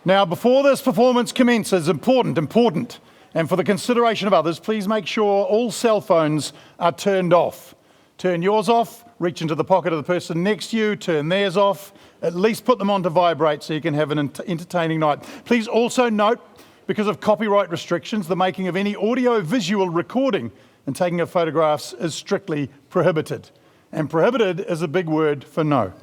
Now, before this performance commences, important, and for the consideration of others, please make sure all cell phones are turned off. Turn yours off, reach into the pocket of the person next to you, turn theirs off, at least put them on to vibrate so you can have an entertaining night. Please also note, because of copyright restrictions, the making of any audio-visual recording and taking of photographs is strictly prohibited. And prohibited is a big word for no.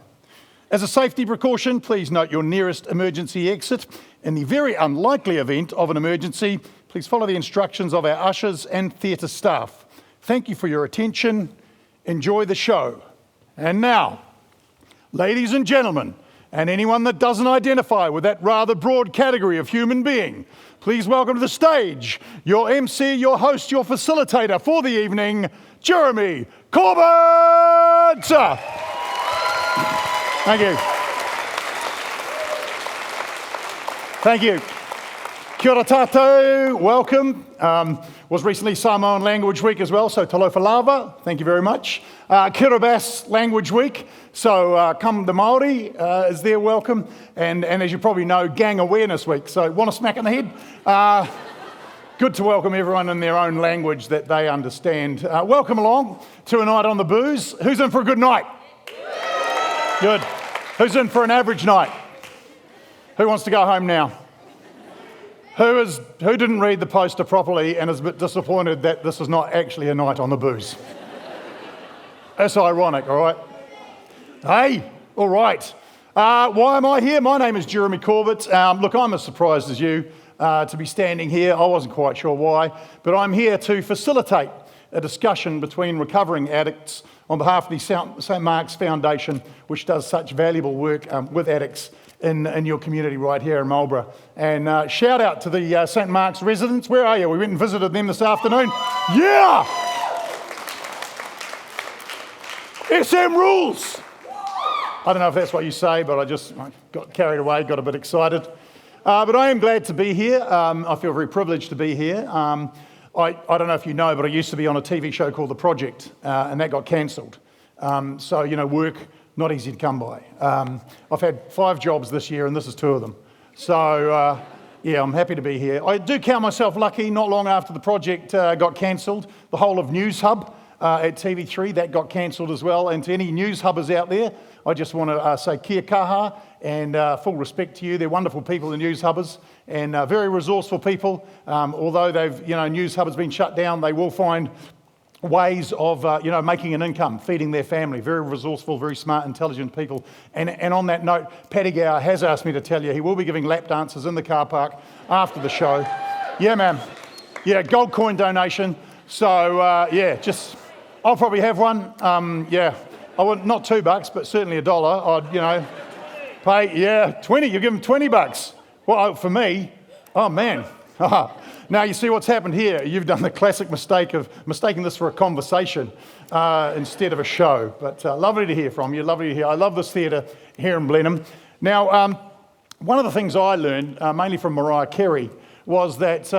As a safety precaution, please note your nearest emergency exit. In the very unlikely event of an emergency, please follow the instructions of our ushers and theatre staff. Thank you for your attention. Enjoy the show. And now, ladies and gentlemen, and anyone that doesn't identify with that rather broad category of human being, please welcome to the stage your MC, your host, your facilitator for the evening, Jeremy Corbett! Thank you. Thank you. Kia ora tātou, welcome. Was recently Samoan Language Week as well, so talofa lava, thank you very much. Kiribati Language Week, so come the Māori is there, welcome. And as you probably know, Gang Awareness Week, so want a smack in the head? Good to welcome everyone in their own language that they understand. Welcome along to a night on the booze. Who's in for a good night? Good. Who's in for an average night? Who wants to go home now? Who didn't read the poster properly and is a bit disappointed that this is not actually a night on the booze? That's ironic, all right? Hey, all right. Why am I here? My name is Jeremy Corbett. Look, I'm as surprised as you to be standing here. I wasn't quite sure why, but I'm here to facilitate a discussion between recovering addicts on behalf of the St Mark's Foundation, which does such valuable work with addicts in your community right here in Marlborough. And shout out to the St Mark's residents. Where are you? We went and visited them this afternoon. Yeah! SM rules! I don't know if that's what you say, but I got carried away, got a bit excited. But I am glad to be here. I feel very privileged to be here. I don't know if you know, but I used to be on a TV show called The Project, and that got cancelled. So, you know, work, not easy to come by. I've had 5 jobs this year, and this is 2 of them. So, yeah, I'm happy to be here. I do count myself lucky. Not long after The Project got cancelled, the whole of News Hub at TV3, that got cancelled as well. And to any news hubbers out there, I just want to say kia kaha and full respect to you. They're wonderful people, the news hubbers, and very resourceful people. Although news hubbers been shut down, they will find ways of making an income, feeding their family. Very resourceful, very smart, intelligent people. And on that note, Paddy Gower has asked me to tell you he will be giving lap dances in the car park after the show. Yeah, man. Yeah, gold coin donation. So I'll probably have one. I want not $2, but certainly $1. I'd pay 20. You give them $20. Well, for me, oh man. Now you see what's happened here. You've done the classic mistake of mistaking this for a conversation instead of a show. But lovely to hear from you. Lovely to hear. I love this theatre here in Blenheim. Now, one of the things I learned, mainly from Mariah Carey, was that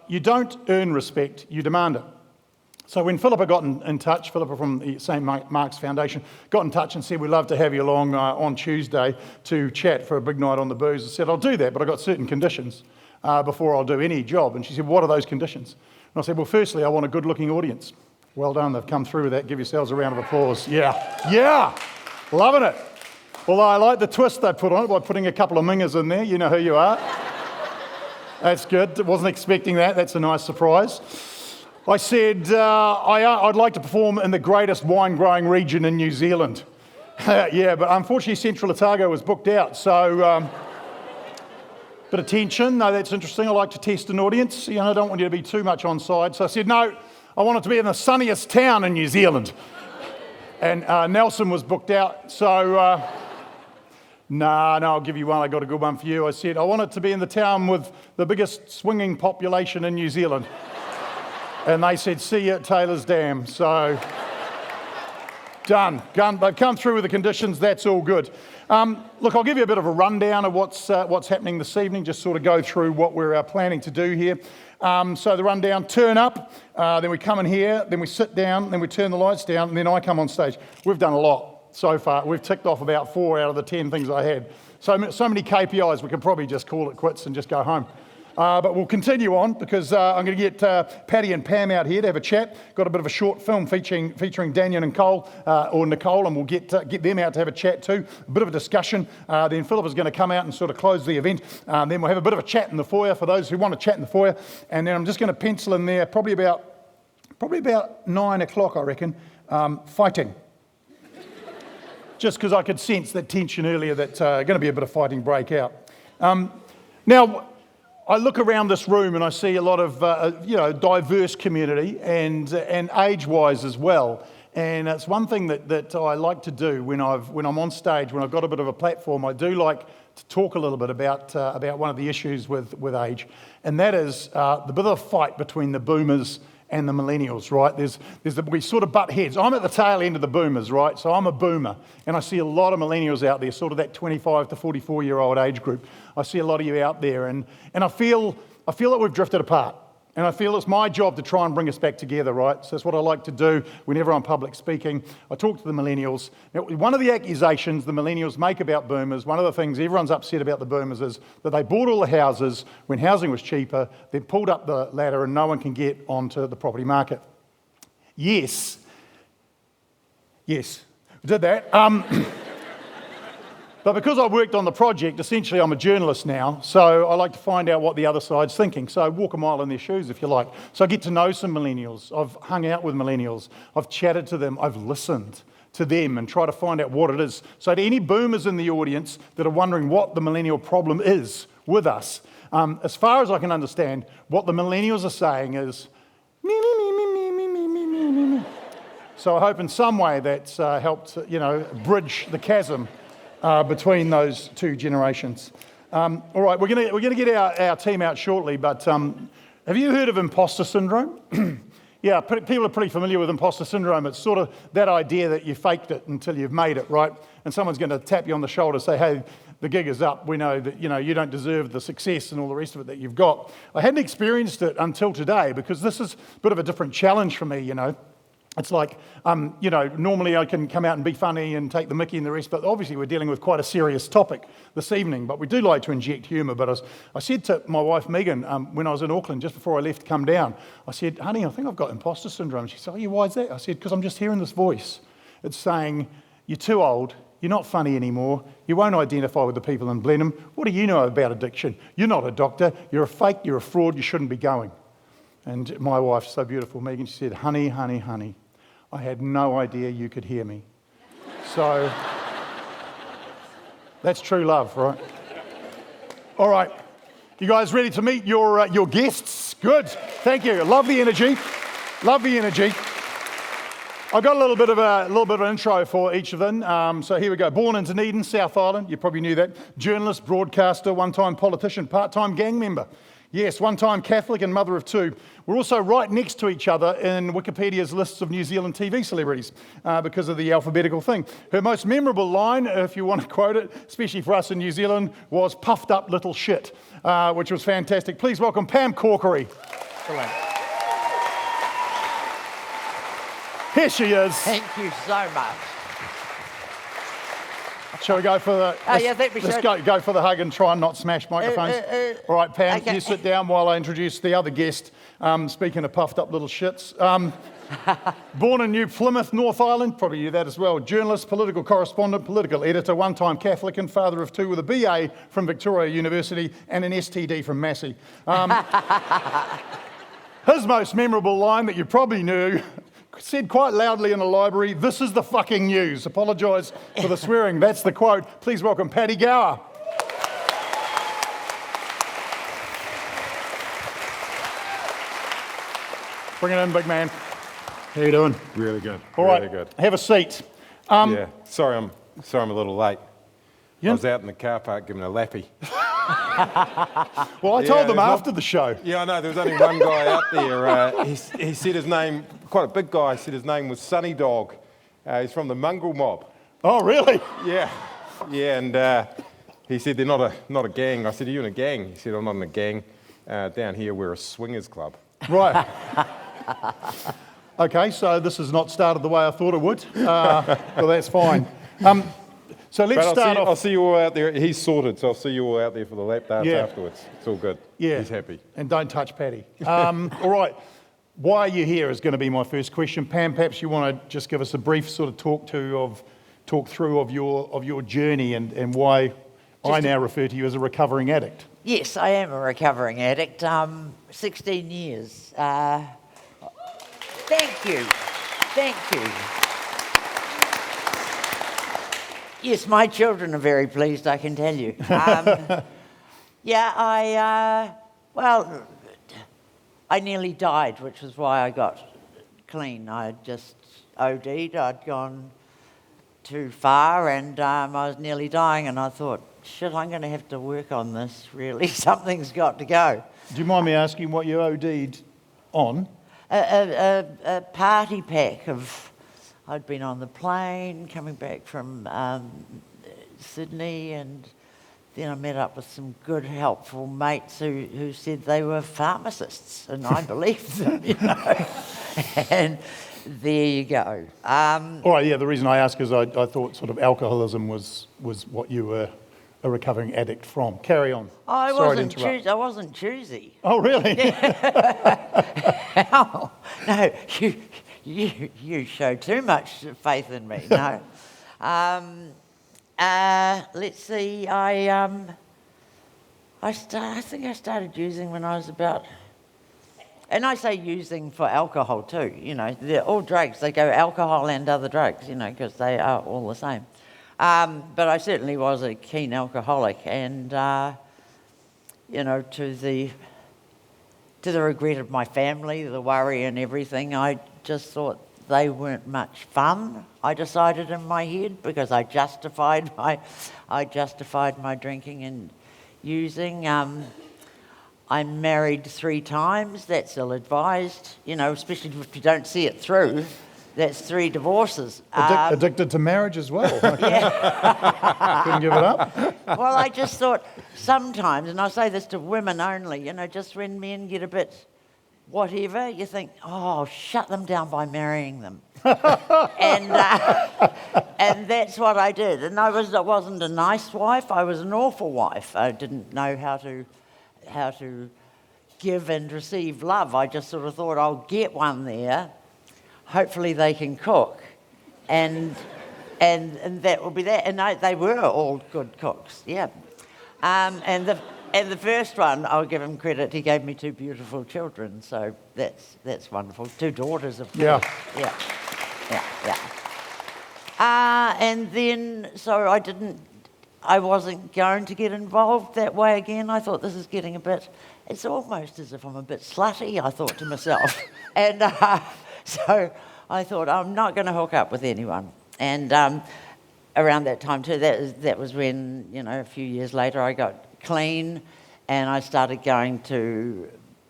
you don't earn respect, you demand it. So when Philippa got in touch, Philippa from the St Mark's Foundation, got in touch and said, we'd love to have you along on Tuesday to chat for a big night on the booze. I said, I'll do that, but I've got certain conditions before I'll do any job. And she said, what are those conditions? And I said, well, firstly, I want a good-looking audience. Well done, they've come through with that. Give yourselves a round of applause. Yeah, loving it. Although I like the twist they put on it by putting a couple of mingers in there. You know who you are. That's good. Wasn't expecting that. That's a nice surprise. I said, I'd like to perform in the greatest wine-growing region in New Zealand. Yeah, but unfortunately Central Otago was booked out, so bit of tension. No, that's interesting. I like to test an audience. I don't want you to be too much on side. So I said, no, I want it to be in the sunniest town in New Zealand. And Nelson was booked out, so no, I'll give you one. I got a good one for you. I said, I want it to be in the town with the biggest swinging population in New Zealand. And they said, see you at Taylor's Dam. So, done. They've come through with the conditions. That's all good. Look, I'll give you a bit of a rundown of what's happening this evening, just sort of go through what we're planning to do here. So the rundown, turn up, then we come in here, then we sit down, then we turn the lights down, and then I come on stage. We've done a lot so far. We've ticked off about 4 out of the 10 things I had. So many KPIs, we could probably just call it quits and just go home. But we'll continue on because I'm going to get Paddy and Pam out here to have a chat. Got a bit of a short film featuring Danyon and Nicole, and we'll get them out to have a chat too. A bit of a discussion. Then Philip is going to come out and sort of close the event. Then we'll have a bit of a chat in the foyer for those who want to chat in the foyer. And then I'm just going to pencil in there probably about 9 o'clock, I reckon, fighting. Just because I could sense that tension earlier that going to be a bit of fighting break out. Now, I look around this room and I see a lot of, diverse community and age-wise as well. And it's one thing that I like to do when I'm on stage, when I've got a bit of a platform. I do like to talk a little bit about one of the issues with age, and that is the bit of a fight between the boomers and the millennials, right? We sort of butt heads. I'm at the tail end of the boomers, right? So I'm a boomer, and I see a lot of millennials out there, sort of that 25 to 44-year-old age group. I see a lot of you out there, and I feel that we've drifted apart. And I feel it's my job to try and bring us back together, right? So that's what I like to do whenever I'm public speaking. I talk to the millennials. Now, one of the accusations the millennials make about boomers, one of the things everyone's upset about the boomers is that they bought all the houses when housing was cheaper, then pulled up the ladder and no one can get onto the property market. Yes, we did that. But because I worked on the project, essentially I'm a journalist now, so I like to find out what the other side's thinking. So I walk a mile in their shoes, if you like. So I get to know some millennials. I've hung out with millennials. I've chatted to them. I've listened to them and try to find out what it is. So to any boomers in the audience that are wondering what the millennial problem is with us, as far as I can understand, what the millennials are saying is, me, me, me, me, me, me, me, me, me, me, me. So I hope in some way that's helped, bridge the chasm between those two generations. All right, we're going to get our team out shortly, but have you heard of imposter syndrome? Yeah, people are pretty familiar with imposter syndrome. It's sort of that idea that you faked it until you've made it, right? And someone's going to tap you on the shoulder and say, hey, the gig is up. We know that you don't deserve the success and all the rest of it that you've got. I hadn't experienced it until today because this is a bit of a different challenge for me, It's like, normally I can come out and be funny and take the mickey and the rest, but obviously we're dealing with quite a serious topic this evening, but we do like to inject humour. But I said to my wife, Megan, when I was in Auckland, just before I left to come down, I said, honey, I think I've got imposter syndrome. She said, oh, yeah, why is that? I said, because I'm just hearing this voice. It's saying, you're too old, you're not funny anymore, you won't identify with the people in Blenheim. What do you know about addiction? You're not a doctor, you're a fake, you're a fraud, you shouldn't be going. And my wife's so beautiful, Megan, she said, honey, honey, honey, I had no idea you could hear me. So that's true love, right? All right, you guys ready to meet your guests? Good, thank you. Love the energy. Love the energy. I've got a little bit of an intro for each of them. So here we go. Born in Dunedin, South Island. You probably knew that. Journalist, broadcaster, one-time politician, part-time gang member. Yes, one-time Catholic and mother of two. We're also right next to each other in Wikipedia's lists of New Zealand TV celebrities because of the alphabetical thing. Her most memorable line, if you want to quote it, especially for us in New Zealand, was puffed up little shit, which was fantastic. Please welcome Pam Corkery. Here she is. Thank you so much. Shall we go for the? I think we should. Let's go for the hug and try and not smash microphones. All right, Pam, okay. You sit down while I introduce the other guest. Speaking of puffed up little shits, born in New Plymouth, North Island, probably knew that as well. Journalist, political correspondent, political editor, one-time Catholic and father of two with a BA from Victoria University and an STD from Massey. His most memorable line that you probably knew, said quite loudly in a library, "This is the fucking news." Apologise for the swearing. That's the quote. Please welcome Paddy Gower. Bring it in, big man. How you doing? Really good. All right. Really good. Have a seat. Yeah. Sorry, I'm a little late. Yeah. I was out in the car park giving a lappy. Well, I told them after the show. Yeah, I know. There was only one guy out there. He said his name, quite a big guy, said his name was Sunny Dog. He's from the mongrel mob. Oh, really? Yeah. Yeah, and he said they're not a gang. I said, are you in a gang? He said, I'm not in a gang. Down here, we're a swingers club. Right. Okay, so this has not started the way I thought it would. Well, that's fine. So let's start I'll off. see you all out there. He's sorted, so I'll see you all out there for the lap dance afterwards. It's all good. Yeah. He's happy. And don't touch Paddy. All right. Why are you here is going to be my first question. Pam, perhaps you want to just give us a brief sort of talk through of your journey and why I now refer to you as a recovering addict. Yes, I am a recovering addict. 16 years. Thank you. Thank you. Yes, my children are very pleased, I can tell you. I nearly died, which was why I got clean. I just OD'd. I'd gone too far and I was nearly dying, and I thought, shit, I'm going to have to work on this, really. Something's got to go. Do you mind me asking what you OD'd on? A party pack of... I'd been on the plane coming back from Sydney, and then I met up with some good, helpful mates who said they were pharmacists, and I believed them, you know. And there you go. All right, yeah, the reason I ask is I thought sort of alcoholism was what you were a recovering addict from. Carry on. I Sorry wasn't choosy. Oh, really? Oh, no, you show too much faith in me. No. Let's see. I think I started using when I was about, and I say using for alcohol too. You know, they're all drugs. They go alcohol and other drugs. You know, because they are all the same. But I certainly was a keen alcoholic, and you know, to the regret of my family, the worry and everything, I just thought they weren't much fun. I decided in my head, because I justified my drinking and using. I'm married 3 times. That's ill-advised, you know, especially if you don't see it through. That's 3 divorces. Addicted to marriage as well. Yeah. Couldn't give it up. Well, I just thought sometimes, and I say this to women only, you know, just when men get a bit whatever, you think, oh, shut them down by marrying them. And that's what I did. And I wasn't a nice wife. I was an awful wife. I didn't know how to give and receive love. I just sort of thought, I'll get one there. Hopefully they can cook, and that will be that. And they were all good cooks, yeah. And the first one, I'll give him credit. He gave me 2 beautiful children, so that's wonderful. 2 daughters, of course. Yeah. And then I wasn't going to get involved that way again. I thought, this is getting a bit. It's almost as if I'm a bit slutty, I thought to myself, and. So I thought, I'm not going to hook up with anyone. And around that time too, that was when, you know, a few years later I got clean and I started going to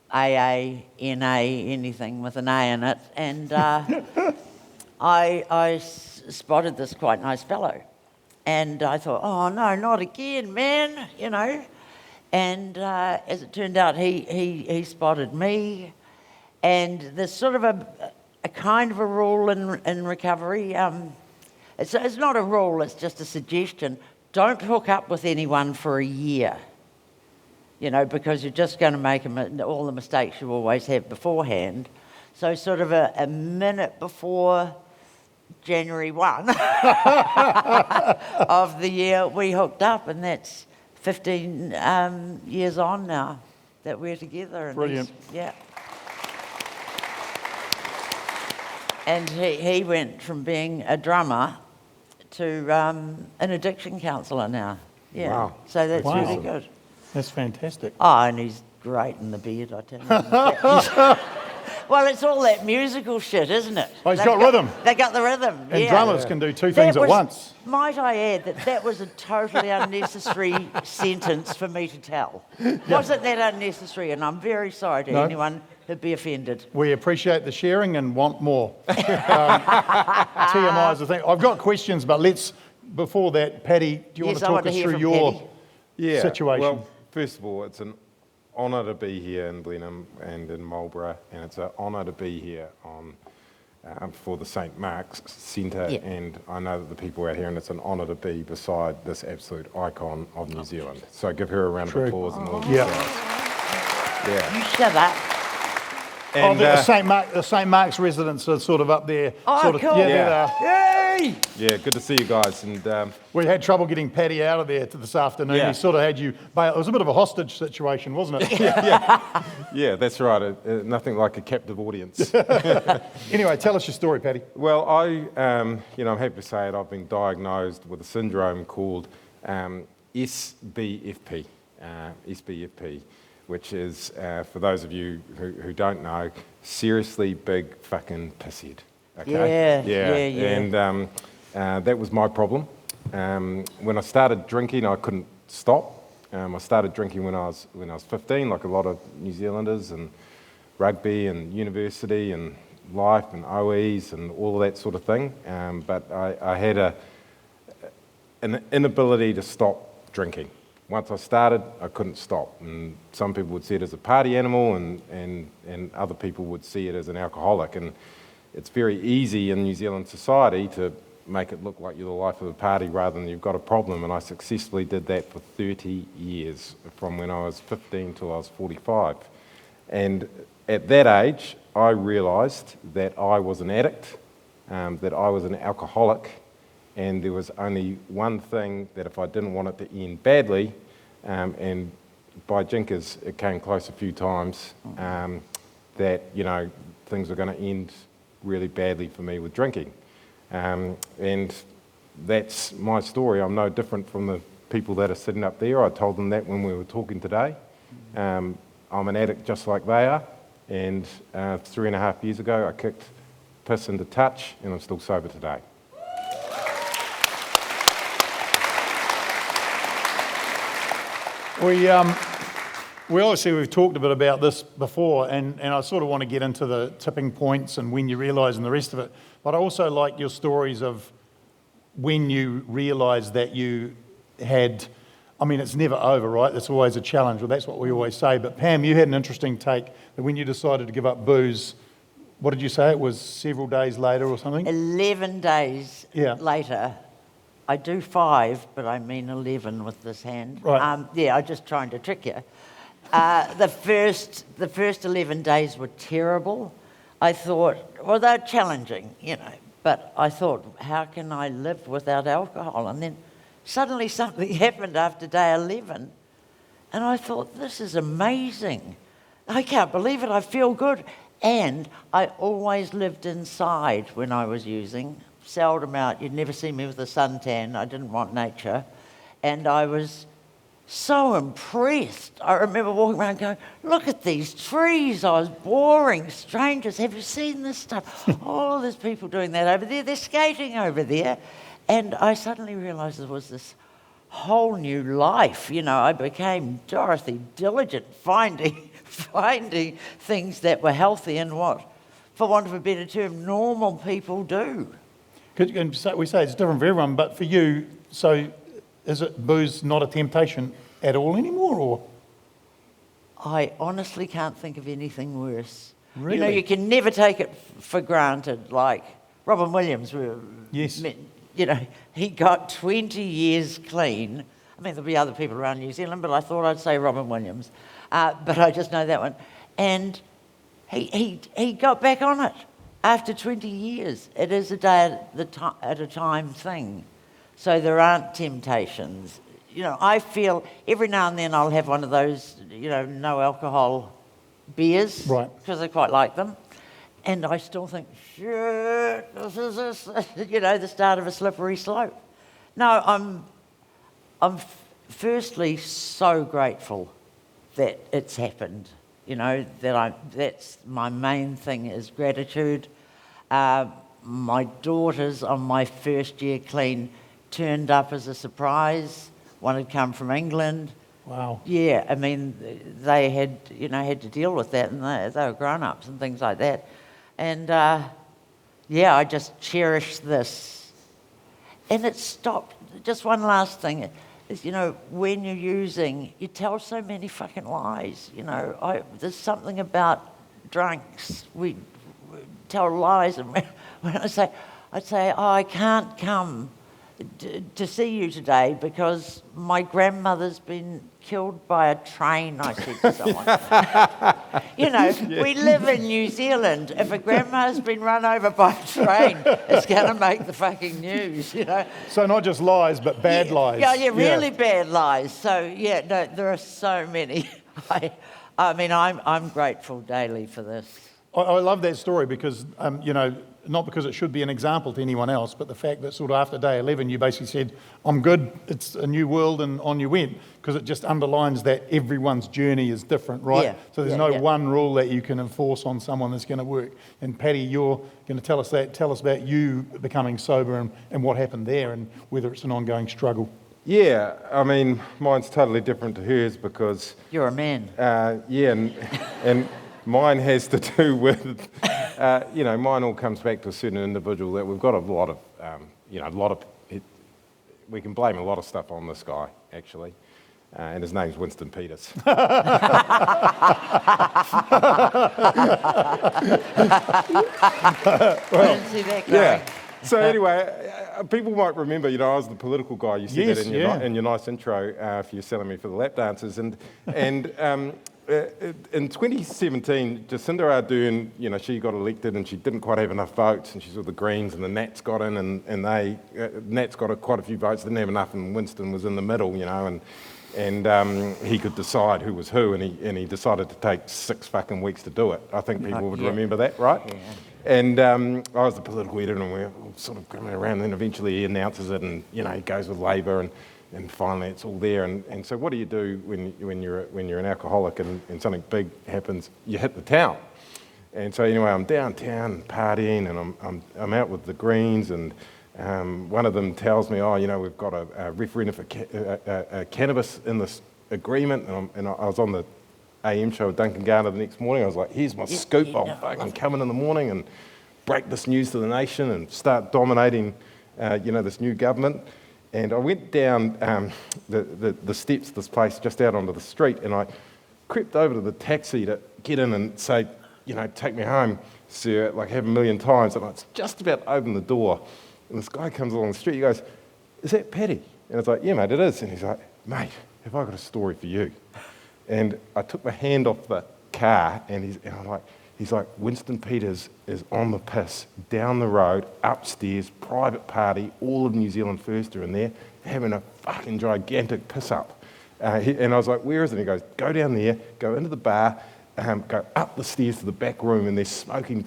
AA, NA, anything with an A in it. And I spotted this quite nice fellow. And I thought, oh no, not again, man, you know. And as it turned out, he spotted me. And there's sort of a kind of a rule in recovery. It's not a rule, it's just a suggestion. Don't hook up with anyone for a year, you know, because you're just going to make all the mistakes you always have beforehand. So sort of a minute before January 1 of the year, we hooked up, and that's 15 years on now that we're together. And Brilliant. Yeah. And he went from being a drummer to an addiction counsellor now. Yeah. Wow. So that's Wow. really good. That's fantastic. Oh, and he's great in the bed, I tell you. Well, it's all that musical shit, isn't it? Oh, he's got rhythm. They got the rhythm, And yeah. drummers can do 2 things at once. Might I add that was a totally unnecessary sentence for me to tell. Wasn't that unnecessary? And I'm very sorry to anyone who'd be offended. We appreciate the sharing and want more. TMI is the thing. I've got questions, but before that, Paddy, do you want to talk us through your situation? Well, first of all, it's an honour to be here in Blenheim and in Marlborough, and it's an honour to be here on for the St Mark's Centre, Yeah. and I know that the people out here, and it's an honour to be beside this absolute icon of New Zealand. So give her a round of applause and all of you Yeah. guys. Yeah. You shut up. And, the St Mark's residents are sort of up there. Oh, sort of, cool. Yeah, Yeah. there they are. Yay! yeah, good to see you guys. And We had trouble getting Paddy out of there this afternoon. Yeah. He sort of had you bail. It was a bit of a hostage situation, wasn't it? yeah, that's right. Nothing like a captive audience. Anyway, tell us your story, Paddy. Well, I'm happy to say it. I've been diagnosed with a syndrome called SBFP, which is, for those of you who don't know, seriously big fucking pisshead. Okay? Yeah. And that was my problem. When I started drinking, I couldn't stop. I started drinking when I was 15, like a lot of New Zealanders, and rugby and university and life and OEs and all of that sort of thing. But I had an inability to stop drinking. Once I started, I couldn't stop. And some people would see it as a party animal, and other people would see it as an alcoholic. And it's very easy in New Zealand society to make it look like you're the life of the party rather than you've got a problem. And I successfully did that for 30 years, from when I was 15 till I was 45. And at that age, I realised that I was an addict, that I was an alcoholic, and there was only one thing that if I didn't want it to end badly, and by jinkers it came close a few times, that things were going to end really badly for me with drinking. And that's my story. I'm no different from the people that are sitting up there. I told them that when we were talking today. I'm an addict just like they are, and 3.5 years ago I kicked piss into touch, and I'm still sober today. We've talked a bit about this before, and I sort of want to get into the tipping points and when you realise and the rest of it. But I also like your stories of when you realised that you had, it's never over, right? It's always a challenge. Well, that's what we always say. But Pam, you had an interesting take that when you decided to give up booze, what did you say? It was several days later or something? 11 days Yeah. later. I do 5, but I mean 11 with this hand. Right. I'm just trying to trick you. The first 11 days were terrible. I thought, well, they're challenging, but I thought, how can I live without alcohol? And then suddenly something happened after day 11, and I thought, this is amazing. I can't believe it. I feel good. And I always lived inside when I was using, seldom out. You'd never see me with a suntan. I didn't want nature. And I was so impressed. I remember walking around going, look at these trees. I was boring strangers. Have you seen this stuff? Oh, there's people doing that over there. They're skating over there. And I suddenly realised there was this whole new life. I became Dorothy Diligent, finding things that were healthy and what, for want of a better term, normal people do. And so we say it's different for everyone, but for you, so is it booze not a temptation at all anymore, or? I honestly can't think of anything worse. Really? You can never take it for granted. Like Robin Williams, Yes. He got 20 years clean. There'll be other people around New Zealand, but I thought I'd say Robin Williams. But I just know that one. And he got back on it after 20 years. It is a day at a time thing. So there aren't temptations. I feel every now and then I'll have one of those, no alcohol beers. Right. Because I quite like them. And I still think, shit, this is the start of a slippery slope. No, I'm firstly so grateful that it's happened. That's my main thing is gratitude. My daughters on my first year clean turned up as a surprise. One had come from England. Wow. Yeah, they had to deal with that, and they were grown-ups and things like that. And I just cherish this. And it stopped. Just one last thing is, when you're using, you tell so many fucking lies. There's something about drunks. tell lies. And when I'd say, oh, I can't come to see you today because my grandmother's been killed by a train, I said to someone. We live in New Zealand. If a grandma's been run over by a train, it's going to make the fucking news, So not just lies, but bad lies. Yeah, really bad lies. So, no, there are so many. I'm grateful daily for this. I love that story because, not because it should be an example to anyone else, but the fact that sort of after day 11, you basically said, I'm good, it's a new world, and on you went, because it just underlines that everyone's journey is different, right? Yeah. So there's no one rule that you can enforce on someone that's going to work. And Paddy, you're going to tell us about you becoming sober and what happened there and whether it's an ongoing struggle. Yeah, mine's totally different to hers because... You're a man. And mine has to do with, mine all comes back to a certain individual that we've got a lot of, we can blame a lot of stuff on this guy, actually. And his name's Winston Peters. I didn't see that going. Yeah. So anyway, people might remember, I was the political guy. You said that in your nice intro for you selling me for the lap dances. And in 2017, Jacinda Ardern, she got elected and she didn't quite have enough votes, and she's with the Greens, and the Nats got in, and they Nats got quite a few votes, didn't have enough, and Winston was in the middle, and he could decide who was who, and he decided to take 6 fucking weeks to do it. I think people would remember that, right? Yeah. And I was the political editor, and we were sort of going around, and then eventually he announces it, and he goes with Labor, and finally it's all there. And so what do you do when you're an alcoholic and something big happens? You hit the town. And so anyway, I'm downtown partying, and I'm out with the Greens, and one of them tells me, we've got a referendum for cannabis in this agreement, and I was on the AM show with Duncan Garner the next morning. I was like, here's my scoop. I'll fucking come in the morning and break this news to the nation and start dominating, this new government. And I went down the steps of this place just out onto the street, and I crept over to the taxi to get in and say, take me home, sir, like I have a million times. And I was just about to open the door, and this guy comes along the street. He goes, is that Paddy? And I was like, yeah, mate, it is. And he's like, mate, have I got a story for you? And I took my hand off the car, and he's like, Winston Peters is on the piss, down the road, upstairs, private party, all of New Zealand First are in there, having a fucking gigantic piss up. And I was like, where is it? And he goes, go down there, go into the bar, go up the stairs to the back room, and they're smoking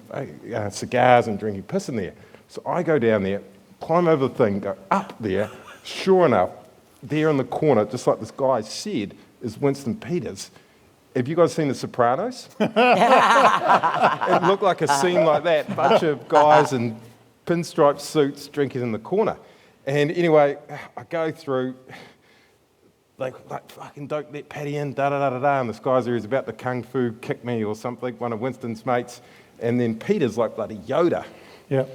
cigars and drinking piss in there. So I go down there, climb over the thing, go up there. Sure enough, there in the corner, just like this guy said, is Winston Peters. Have you guys seen The Sopranos? It looked like a scene like that. Bunch of guys in pinstripe suits drinking in the corner. And anyway, I go through, like fucking don't let Paddy in, da-da-da-da-da. And this guy's there, he's about to kung fu kick me or something, one of Winston's mates. And then Peter's like bloody Yoda. Yeah.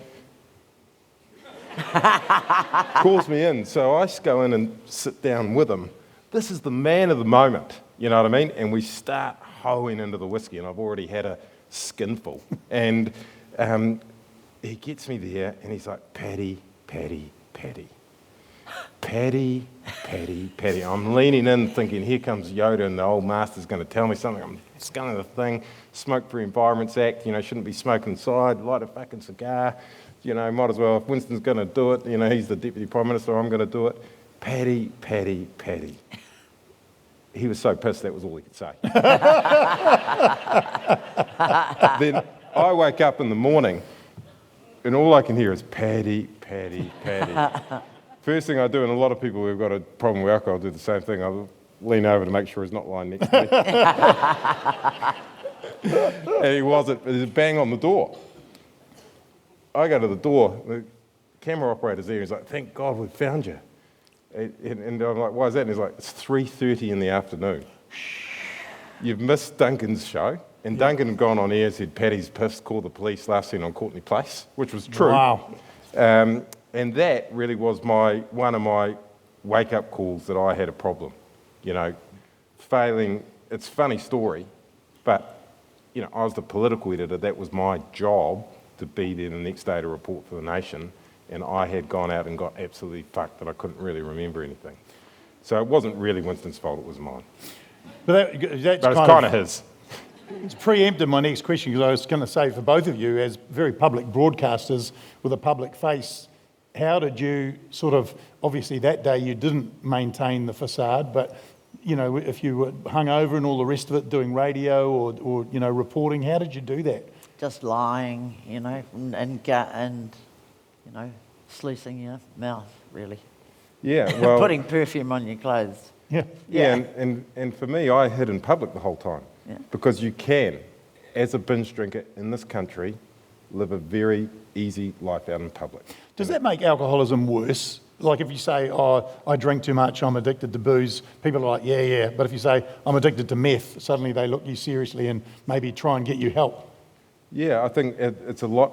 Calls me in. So I just go in and sit down with him. This is the man of the moment, you know what I mean? And we start hoeing into the whiskey, and I've already had a skinful. And he gets me there, and he's like, Paddy, Paddy, Paddy. Paddy, Paddy, Paddy. I'm leaning in thinking, here comes Yoda, and the old master's going to tell me something. I'm sculling the thing, Smoke Free Environments Act, shouldn't be smoking inside, light a fucking cigar. Might as well, if Winston's going to do it, he's the Deputy Prime Minister, I'm going to do it. Paddy, Paddy, Paddy. He was so pissed that was all he could say. Then I wake up in the morning and all I can hear is Paddy, Paddy, Paddy. First thing I do, and a lot of people who've got a problem with alcohol do the same thing, I lean over to make sure he's not lying next to me. And he wasn't, there's a bang on the door. I go to the door, the camera operator's there, he's like, thank God we found you. And I'm like, why is that? And he's like, it's 3:30 in the afternoon. You've missed Duncan's show. And Duncan had gone on air and said, Paddy's pissed, call the police, last seen on Courtney Place, which was true. Wow. And that really was one of my wake-up calls that I had a problem. Failing, it's a funny story, but I was the political editor. That was my job, to be there the next day to report for the Nation. And I had gone out and got absolutely fucked that I couldn't really remember anything. So it wasn't really Winston's fault, it was mine. But that's But it's kind of his. It's preempted my next question, because I was going to say, for both of you, as very public broadcasters with a public face, how did you sort of, obviously that day you didn't maintain the facade, but if you were hungover and all the rest of it, doing radio or reporting, how did you do that? Just lying, and sluicing your mouth, really. Yeah, well... Putting perfume on your clothes. Yeah, and for me, I hid in public the whole time. Yeah. Because you can, as a binge drinker in this country, live a very easy life out in public. Does that make alcoholism worse? Like if you say, oh, I drink too much, I'm addicted to booze, people are like, yeah. But if you say, I'm addicted to meth, suddenly they look you seriously and maybe try and get you help. Yeah, I think it's a lot...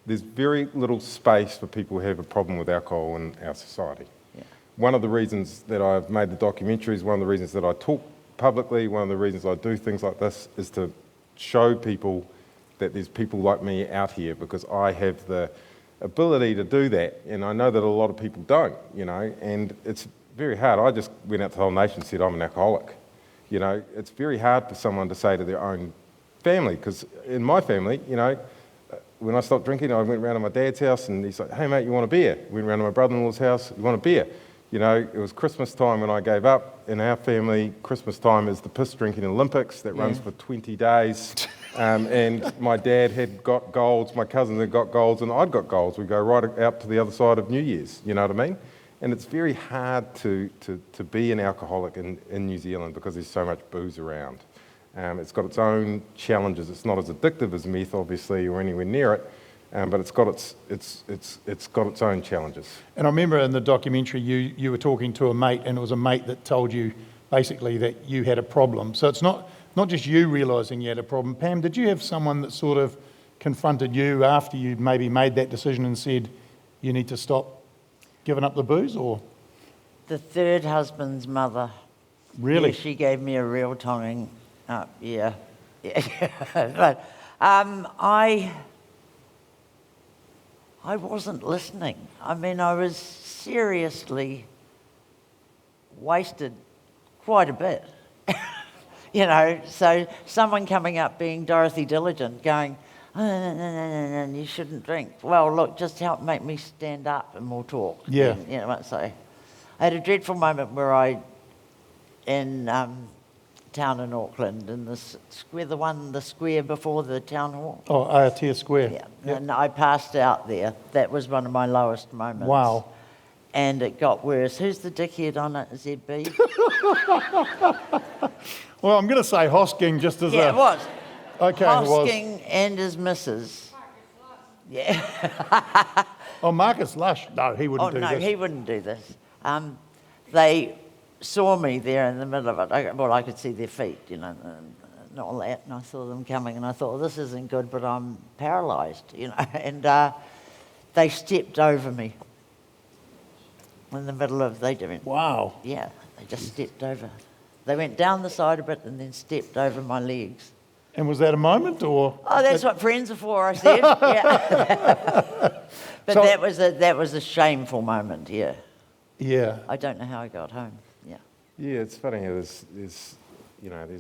There's very little space for people who have a problem with alcohol in our society. Yeah. One of the reasons that I've made the documentaries, one of the reasons that I talk publicly, one of the reasons I do things like this is to show people that there's people like me out here, because I have the ability to do that, and I know that a lot of people don't, and it's very hard. I just went out to the whole nation and said I'm an alcoholic. It's very hard for someone to say to their own family, because in my family, when I stopped drinking, I went round to my dad's house and he's like, hey mate, you want a beer? Went round to my brother-in-law's house, you want a beer? It was Christmas time when I gave up. In our family, Christmas time is the piss drinking Olympics that runs for 20 days. And my dad had got golds, my cousins had got golds, and I'd got golds. We go right out to the other side of New Year's, you know what I mean? And it's very hard to be an alcoholic in New Zealand because there's so much booze around. It's got its own challenges. It's not as addictive as meth, obviously, or anywhere near it. But it's got its own challenges. And I remember in the documentary you were talking to a mate, and it was a mate that told you basically that you had a problem. So it's not just you realising you had a problem. Pam, did you have someone that sort of confronted you after you'd maybe made that decision and said you need to stop giving up the booze, or? The third husband's mother. Really? Yeah, she gave me a real tonguing up, yeah. But I wasn't listening. I mean, I was seriously wasted quite a bit. So someone coming up being Dorothy Diligent going, no, you shouldn't drink. Well, look, just help make me stand up and we'll talk. Yeah. And, so I had a dreadful moment where in town in Auckland, in the square, the square before the town hall. Oh, Aotea Square. Yeah, yep. And I passed out there. That was one of my lowest moments. Wow. And it got worse. Who's the dickhead on it, ZB? Well, I'm going to say Hosking just as it was. Okay, Hosking and his missus. Yeah. Oh, Marcus Lush. No, he wouldn't do this. Oh, no, he wouldn't do this. They saw me there in the middle of it. I could see their feet, and all that, and I saw them coming, and I thought, well, this isn't good, but I'm paralysed, and they stepped over me in the middle of, they didn't. Wow. Yeah, they just stepped over. They went down the side a bit and then stepped over my legs. And was that a moment, or? Oh, that's what friends are for, I said. Yeah. But so, that was a shameful moment, yeah. Yeah. I don't know how I got home. Yeah. Yeah, it's funny how there's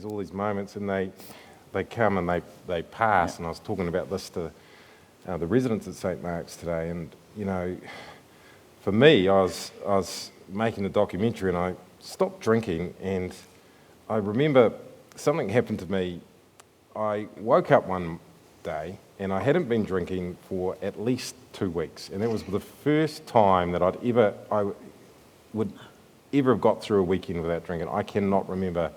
all these moments, and they come and they pass. Yeah. And I was talking about this to the residents at St Mark's today, and for me, I was making a documentary, and I stopped drinking, and I remember something happened to me. I woke up one day, and I hadn't been drinking for at least 2 weeks, and it was the first time that I would ever have got through a weekend without drinking. I cannot remember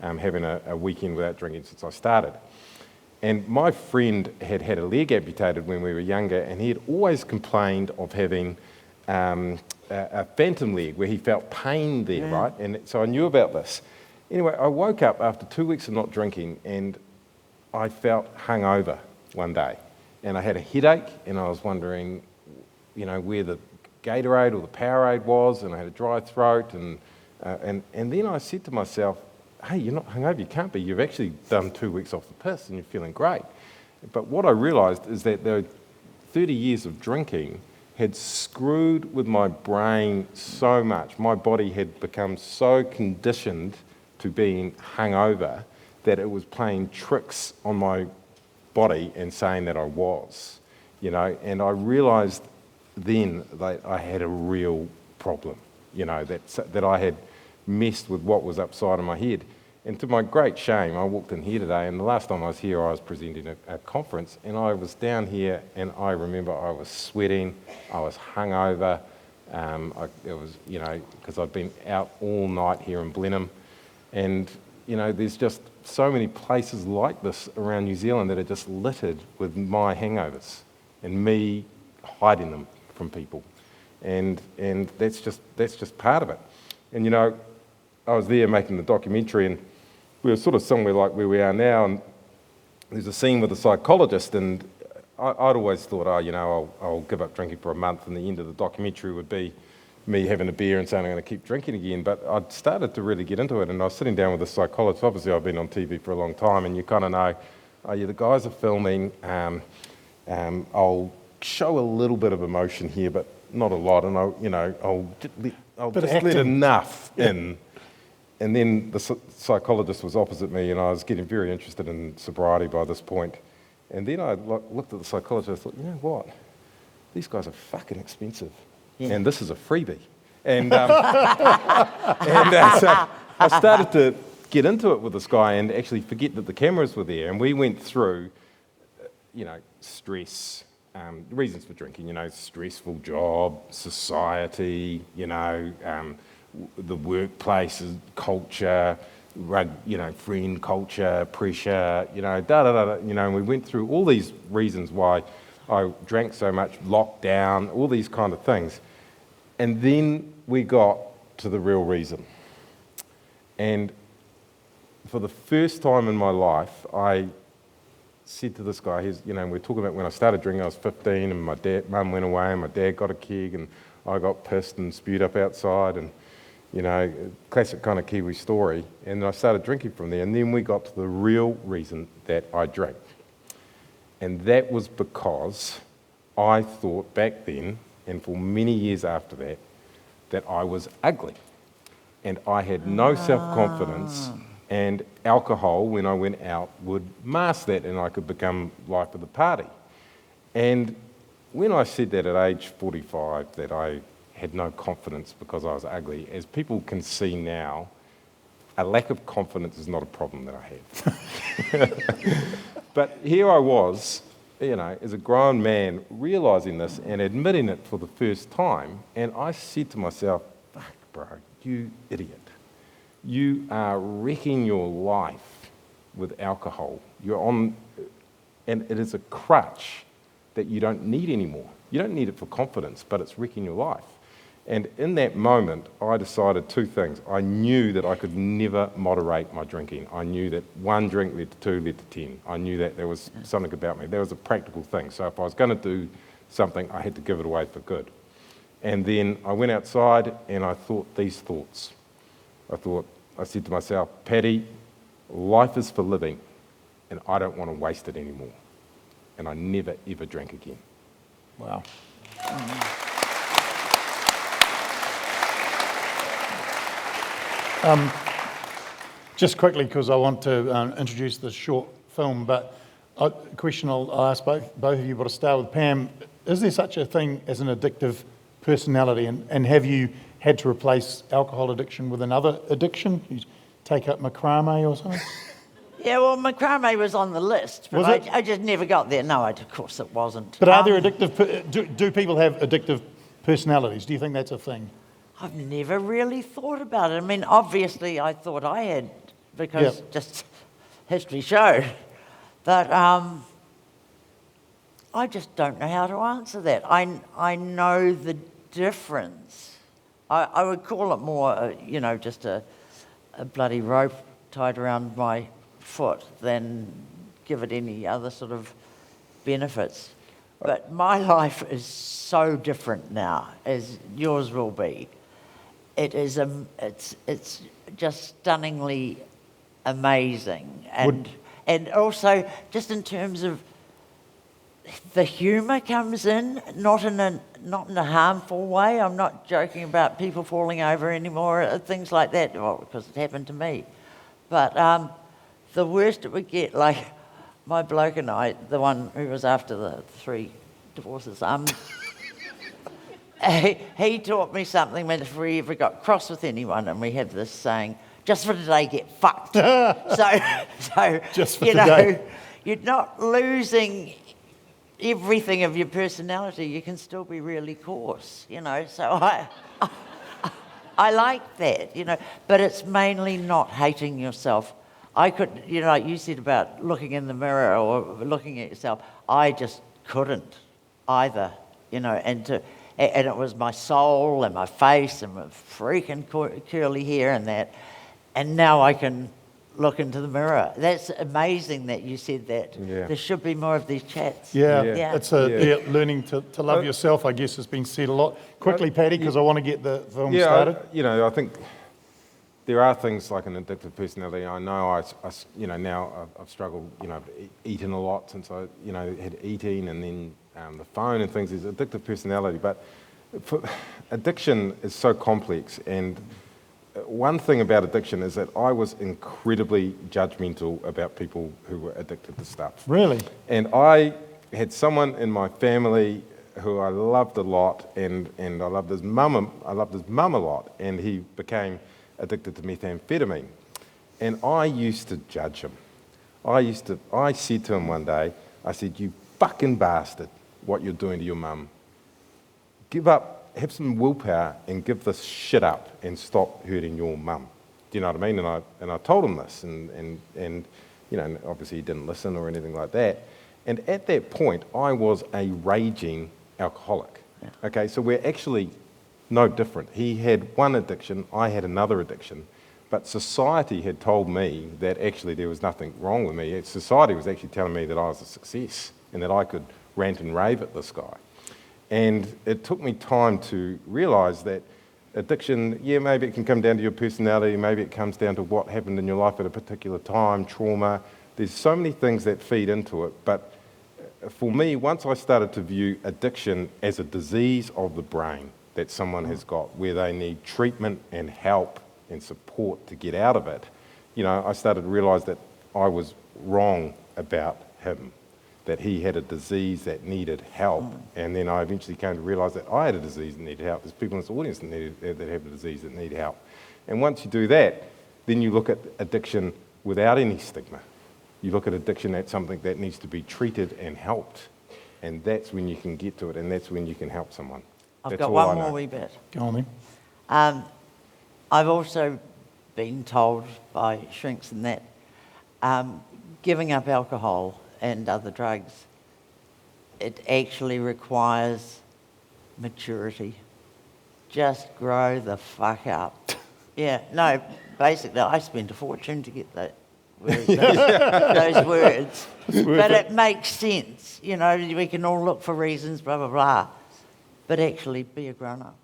having a weekend without drinking since I started. And my friend had had a leg amputated when we were younger, and he had always complained of having a phantom leg where he felt pain there, yeah. Right? And so I knew about this. Anyway, I woke up after 2 weeks of not drinking, and I felt hungover one day. And I had a headache, and I was wondering, where the Gatorade or the Powerade was, and I had a dry throat, and then I said to myself, hey, you're not hungover, you can't be. You've actually done 2 weeks off the piss and you're feeling great. But what I realised is that the 30 years of drinking had screwed with my brain so much. My body had become so conditioned to being hungover that it was playing tricks on my body and saying that I was, and I realised then that I had a real problem, that I had messed with what was upside of my head. And to my great shame, I walked in here today, and the last time I was here, I was presenting a conference, and I was down here, and I remember I was sweating, I was hungover, it was, because I'd been out all night here in Blenheim, and, there's just so many places like this around New Zealand that are just littered with my hangovers, and me hiding them from people, and that's just part of it. And, I was there making the documentary, and we were sort of somewhere like where we are now, and there's a scene with a psychologist, and I'd always thought, I'll give up drinking for a month, and the end of the documentary would be me having a beer and saying I'm going to keep drinking again. But I'd started to really get into it, and I was sitting down with a psychologist. Obviously, I've been on TV for a long time, and you kind of know, the guys are filming. I'll show a little bit of emotion here, but not a lot, and I'll just let enough in. And then the psychologist was opposite me, and I was getting very interested in sobriety by this point. And then I looked at the psychologist and thought, you know what? These guys are fucking expensive. Yeah. And this is a freebie. And, so I started to get into it with this guy and actually forget that the cameras were there. And we went through, stress, reasons for drinking, stressful job, society, the workplace culture, friend culture, pressure, and we went through all these reasons why I drank so much, lockdown, all these kind of things. And then we got to the real reason. And for the first time in my life, I said to this guy, we're talking about when I started drinking, I was 15, and my mum went away, and my dad got a keg, and I got pissed and spewed up outside, and classic kind of Kiwi story. And I started drinking from there. And then we got to the real reason that I drank. And that was because I thought back then, and for many years after that, that I was ugly. And I had no self-confidence. And alcohol, when I went out, would mask that, and I could become life of the party. And when I said that at age 45, that I had no confidence because I was ugly, as people can see now, a lack of confidence is not a problem that I have. But here I was, as a grown man, realising this and admitting it for the first time, and I said to myself, fuck, bro, you idiot. You are wrecking your life with alcohol. And it is a crutch that you don't need anymore. You don't need it for confidence, but it's wrecking your life. And in that moment, I decided two things. I knew that I could never moderate my drinking. I knew that one drink led to 2, led to 10. I knew that there was something about me. There was a practical thing. So if I was going to do something, I had to give it away for good. And then I went outside and I thought these thoughts. I said to myself, Paddy, life is for living, and I don't want to waste it anymore. And I never, ever drank again. Wow. Just quickly, because I want to introduce this short film, but a question I'll ask both of you, but I'll start with Pam. Is there such a thing as an addictive personality, and have you had to replace alcohol addiction with another addiction? You take up macrame or something? Yeah, well, macrame was on the list, but Was it? I just never got there. No, of course it wasn't. But are there addictive, do people have addictive personalities? Do you think that's a thing? I've never really thought about it. I mean, obviously I thought I had, because just history showed. But I just don't know how to answer that. I know the difference. I would call it more, just a bloody rope tied around my foot than give it any other sort of benefits. But my life is so different now, as yours will be. It is it's just stunningly amazing. And also, just in terms of the humour comes in, not in a harmful way. I'm not joking about people falling over anymore, things like that, well, because it happened to me. But the worst it would get, like my bloke and I, the one who was after the 3 divorces, he taught me something whenever we ever got cross with anyone, and we had this saying, just for today, get fucked. so Just for today. You're not losing everything of your personality. You can still be really coarse, So I like that, But it's mainly not hating yourself. I could, like you said about looking in the mirror or looking at yourself, I just couldn't either, and it was my soul and my face and my freaking curly hair and that. And now I can look into the mirror. That's amazing that you said that. Yeah. There should be more of these chats. Yeah, Yeah. it's learning to love yourself, I guess, has been said a lot. Quickly, Paddy, because I want to get the film started. I think there are things like an addictive personality. I know now I've struggled, eating a lot since I, had eating and then the phone and things. There's addictive personality, but addiction is so complex. And one thing about addiction is that I was incredibly judgmental about people who were addicted to stuff. Really? And I had someone in my family who I loved a lot, and I loved his mum. I loved his mum a lot, and he became addicted to methamphetamine. And I used to judge him. I said to him one day, I said, "You fucking bastard, what you're doing to your mum. Give up. Have some willpower and give this shit up and stop hurting your mum." Do you know what I mean? And I told him this, and obviously he didn't listen or anything like that. And at that point, I was a raging alcoholic. Yeah. Okay, so we're actually no different. He had one addiction, I had another addiction, but society had told me that actually there was nothing wrong with me. Society was actually telling me that I was a success and that I could rant and rave at this guy. And it took me time to realise that addiction, maybe it can come down to your personality, maybe it comes down to what happened in your life at a particular time, trauma. There's so many things that feed into it. But for me, once I started to view addiction as a disease of the brain that someone has got, where they need treatment and help and support to get out of it, I started to realise that I was wrong about him, that he had a disease that needed help. And then I eventually came to realise that I had a disease that needed help. There's people in this audience that have a disease that need help. And once you do that, then you look at addiction without any stigma. You look at addiction as something that needs to be treated and helped. And that's when you can get to it, and that's when you can help someone. I've got one more wee bit. Go on then. I've also been told by shrinks and that giving up alcohol and other drugs, it actually requires maturity. Just grow the fuck up. Basically, I spent a fortune to get that word, those words. But it makes sense. We can all look for reasons, blah, blah, blah. But actually be a grown-up.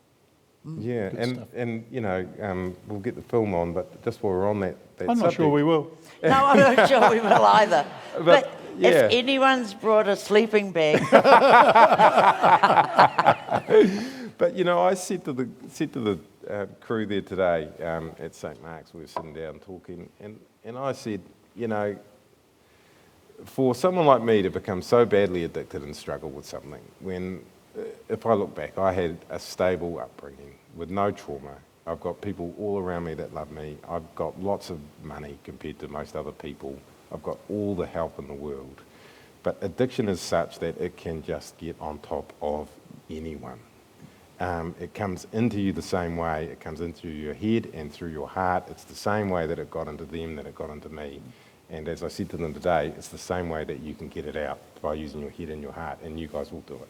Yeah, and we'll get the film on, but just while we're on that I'm not subject, sure we will. No, I'm not sure we will either. But yeah. If anyone's brought a sleeping bag... But I said to the crew there today at St Mark's, we were sitting down talking, and I said, for someone like me to become so badly addicted and struggle with something, when if I look back, I had a stable upbringing with no trauma. I've got people all around me that love me. I've got lots of money compared to most other people. I've got all the help in the world. But addiction is such that it can just get on top of anyone. It comes into you the same way. It comes into your head and through your heart. It's the same way that it got into them that it got into me. And as I said to them today, it's the same way that you can get it out, by using your head and your heart, and you guys will do it.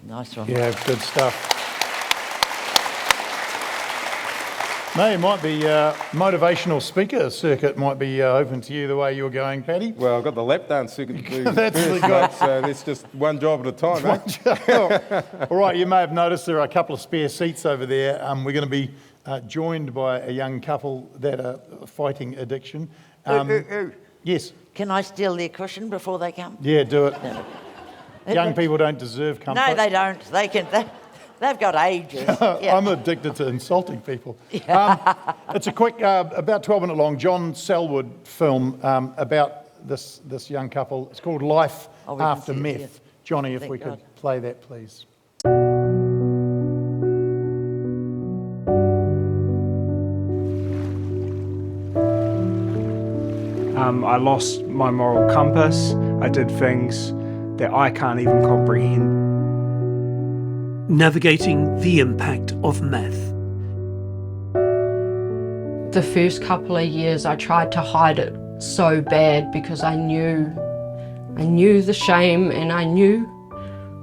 Nice one. Yeah, good stuff. No, it might be motivational speaker circuit might be open to you the way you're going, Paddy. Well, I've got the lap dance circuit to do. That's really good. So that's just one job at a time, eh? All right, you may have noticed there are a couple of spare seats over there. We're going to be joined by a young couple that are fighting addiction. Yes. Can I steal their cushion before they come? Yeah, do it. Young people don't deserve comfort. No, they don't. They've got ages. Yeah. I'm addicted to insulting people. It's a quick, about 12-minute long John Selwood film about this young couple. It's called Life After Meth. Yes. Johnny, if we could play that, please. I lost my moral compass. I did things that I can't even comprehend. Navigating the impact of meth. The first couple of years I tried to hide it so bad because I knew the shame and I knew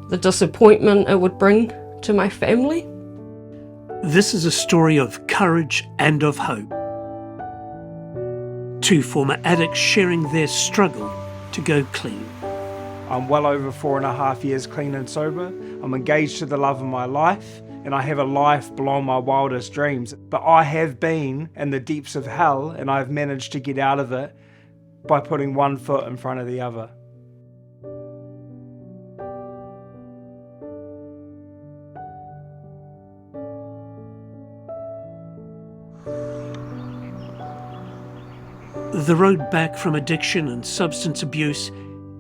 the disappointment it would bring to my family. This is a story of courage and of hope. Two former addicts sharing their struggle to go clean. I'm well over 4.5 years clean and sober. I'm engaged to the love of my life, and I have a life beyond my wildest dreams. But I have been in the deeps of hell, and I've managed to get out of it by putting one foot in front of the other. The road back from addiction and substance abuse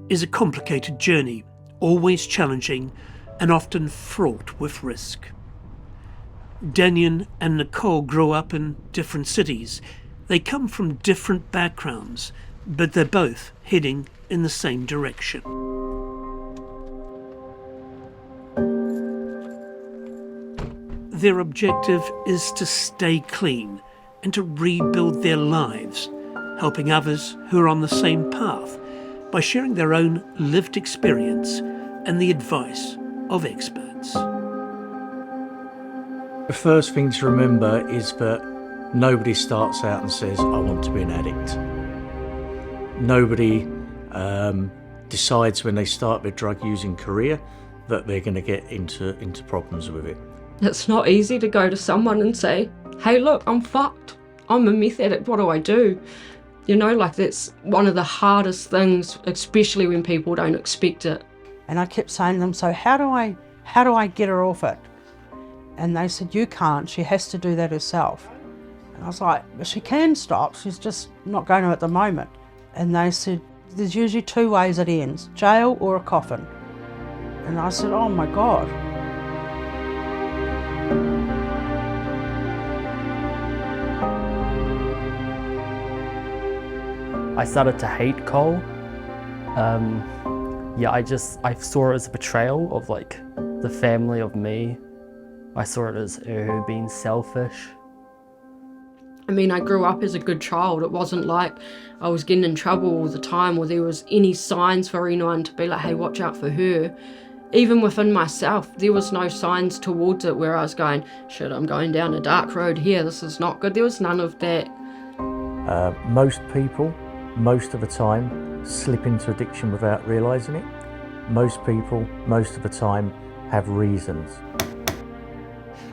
is a complicated journey, always challenging and often fraught with risk. Danyon and Nicole grew up in different cities. They come from different backgrounds, but they're both heading in the same direction. Their objective is to stay clean and to rebuild their lives, helping others who are on the same path by sharing their own lived experience and the advice of experts. The first thing to remember is that nobody starts out and says, I want to be an addict. Nobody decides when they start their drug using career that they're going to get into problems with it. It's not easy to go to someone and say, hey look, I'm fucked. I'm a meth addict, what do I do? You know, like that's one of the hardest things, especially when people don't expect it. And I kept saying to them, so how do I get her off it? And they said, you can't, she has to do that herself. And I was like, but she can stop, she's just not going to at the moment. And they said, there's usually 2 ways it ends, jail or a coffin. And I said, oh my God. I started to hate Cole. I saw it as a betrayal of like the family, of me. I saw it as her being selfish. I mean, I grew up as a good child. It wasn't like I was getting in trouble all the time or there was any signs for anyone to be like, hey, watch out for her. Even within myself, there was no signs towards it where I was going, shit, I'm going down a dark road here, this is not good. There was none of that. Most people, most of the time, slip into addiction without realising it. Most people, most of the time, have reasons.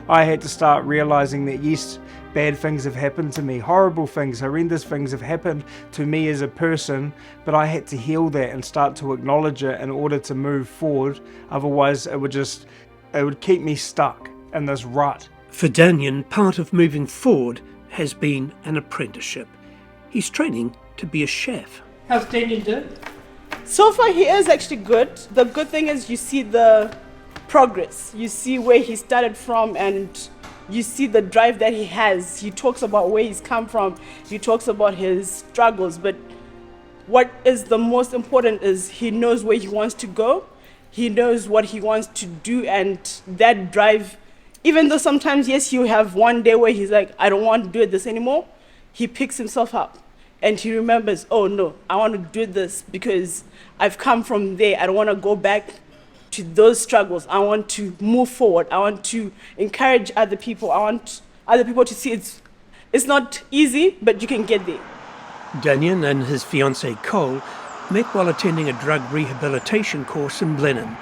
I had to start realising that yes, bad things have happened to me, horrible things, horrendous things have happened to me as a person, but I had to heal that and start to acknowledge it in order to move forward. Otherwise, it would keep me stuck in this rut. For Danyon, part of moving forward has been an apprenticeship. He's training to be a chef. How's Danyon doing? So far he is actually good. The good thing is you see the progress. You see where he started from and you see the drive that he has. He talks about where he's come from. He talks about his struggles. But what is the most important is he knows where he wants to go. He knows what he wants to do, and that drive, even though sometimes, yes, you have one day where he's like, I don't want to do this anymore, he picks himself up and he remembers, oh no, I want to do this because I've come from there. I don't want to go back to those struggles. I want to move forward. I want to encourage other people. I want other people to see it's not easy, but you can get there. Danyon and his fiancée Cole met while attending a drug rehabilitation course in Blenheim.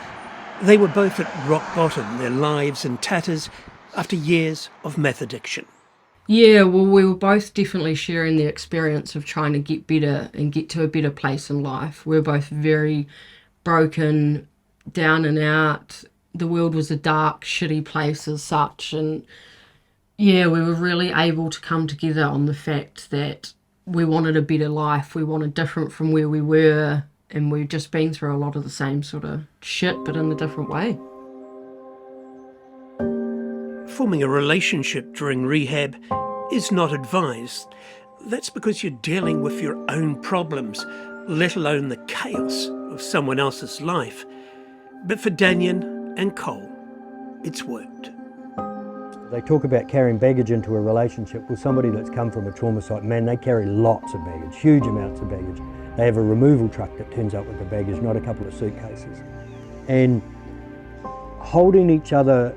They were both at rock bottom, their lives in tatters after years of meth addiction. Yeah, well, we were both definitely sharing the experience of trying to get better and get to a better place in life. We were both very broken, down and out. The world was a dark, shitty place as such. And yeah, we were really able to come together on the fact that we wanted a better life. We wanted different from where we were. And we've just been through a lot of the same sort of shit, but in a different way. Forming a relationship during rehab is not advised. That's because you're dealing with your own problems, let alone the chaos of someone else's life. But for Danyon and Cole, it's worked. They talk about carrying baggage into a relationship with somebody that's come from a trauma site. Man, they carry lots of baggage, huge amounts of baggage. They have a removal truck that turns up with the baggage, not a couple of suitcases. And holding each other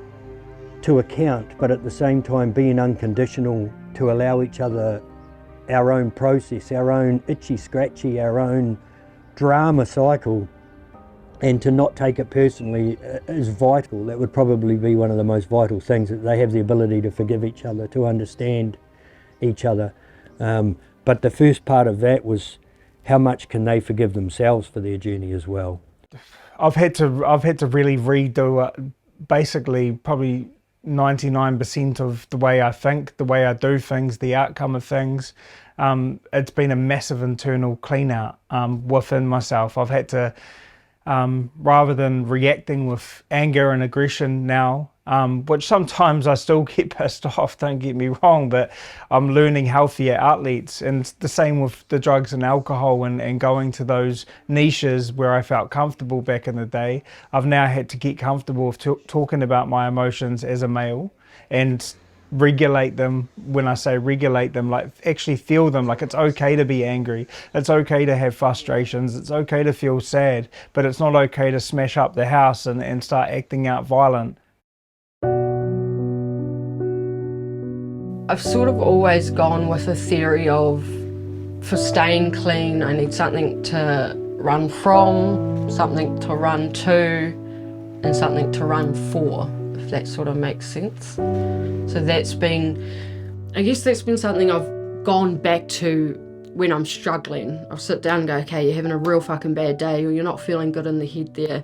to account, but at the same time being unconditional to allow each other our own process, our own itchy scratchy, our own drama cycle, and to not take it personally is vital. That would probably be one of the most vital things, that they have the ability to forgive each other, to understand each other. But the first part of that was how much can they forgive themselves for their journey as well. I've had to really redo it, basically probably 99% of the way I think, the way I do things, the outcome of things. It's been a massive internal clean out within myself. I've had to, rather than reacting with anger and aggression now, which sometimes I still get pissed off, don't get me wrong, but I'm learning healthier outlets. And it's the same with the drugs and alcohol and going to those niches where I felt comfortable back in the day. I've now had to get comfortable with talking about my emotions as a male and regulate them. When I say regulate them, like actually feel them. Like it's okay to be angry, it's okay to have frustrations, it's okay to feel sad, but it's not okay to smash up the house and start acting out violent. I've sort of always gone with a theory of, for staying clean, I need something to run from, something to run to, and something to run for, if that sort of makes sense. So that's been, I guess that's been something I've gone back to when I'm struggling. I'll sit down and go, okay, you're having a real fucking bad day, or you're not feeling good in the head there.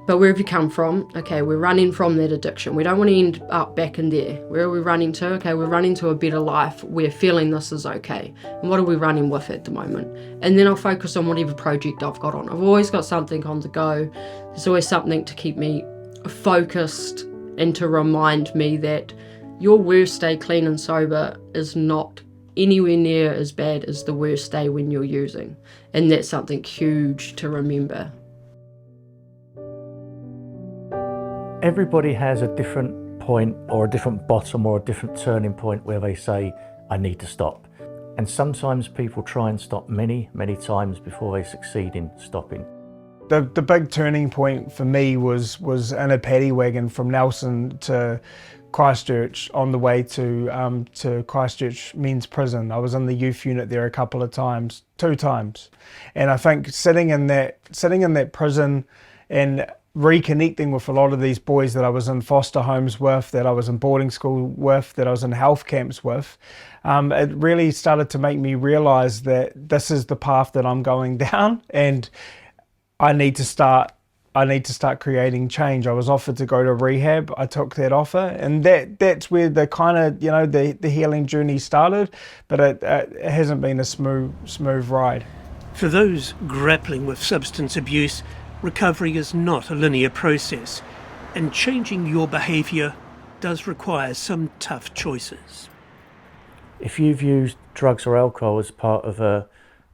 But where have you come from? Okay, we're running from that addiction. We don't want to end up back in there. Where are we running to? Okay, we're running to a better life. We're feeling this is okay. And what are we running with at the moment? And then I'll focus on whatever project I've got on. I've always got something on the go. There's always something to keep me focused and to remind me that your worst day clean and sober is not anywhere near as bad as the worst day when you're using. And that's something huge to remember. Everybody has a different point or a different bottom or a different turning point where they say, I need to stop. And sometimes people try and stop many, many times before they succeed in stopping. The big turning point for me was in a paddy wagon from Nelson to Christchurch on the way to Christchurch Men's Prison. I was in the youth unit there a couple of times, 2 times. And I think sitting in that prison and reconnecting with a lot of these boys that I was in foster homes with, that I was in boarding school with, that I was in health camps with, it really started to make me realise that this is the path that I'm going down, and I need to start creating change. I was offered to go to rehab. I took that offer, and that's where the kind of, the healing journey started, but it hasn't been a smooth ride. For those grappling with substance abuse, recovery is not a linear process, and changing your behaviour does require some tough choices. If you've used drugs or alcohol as part of a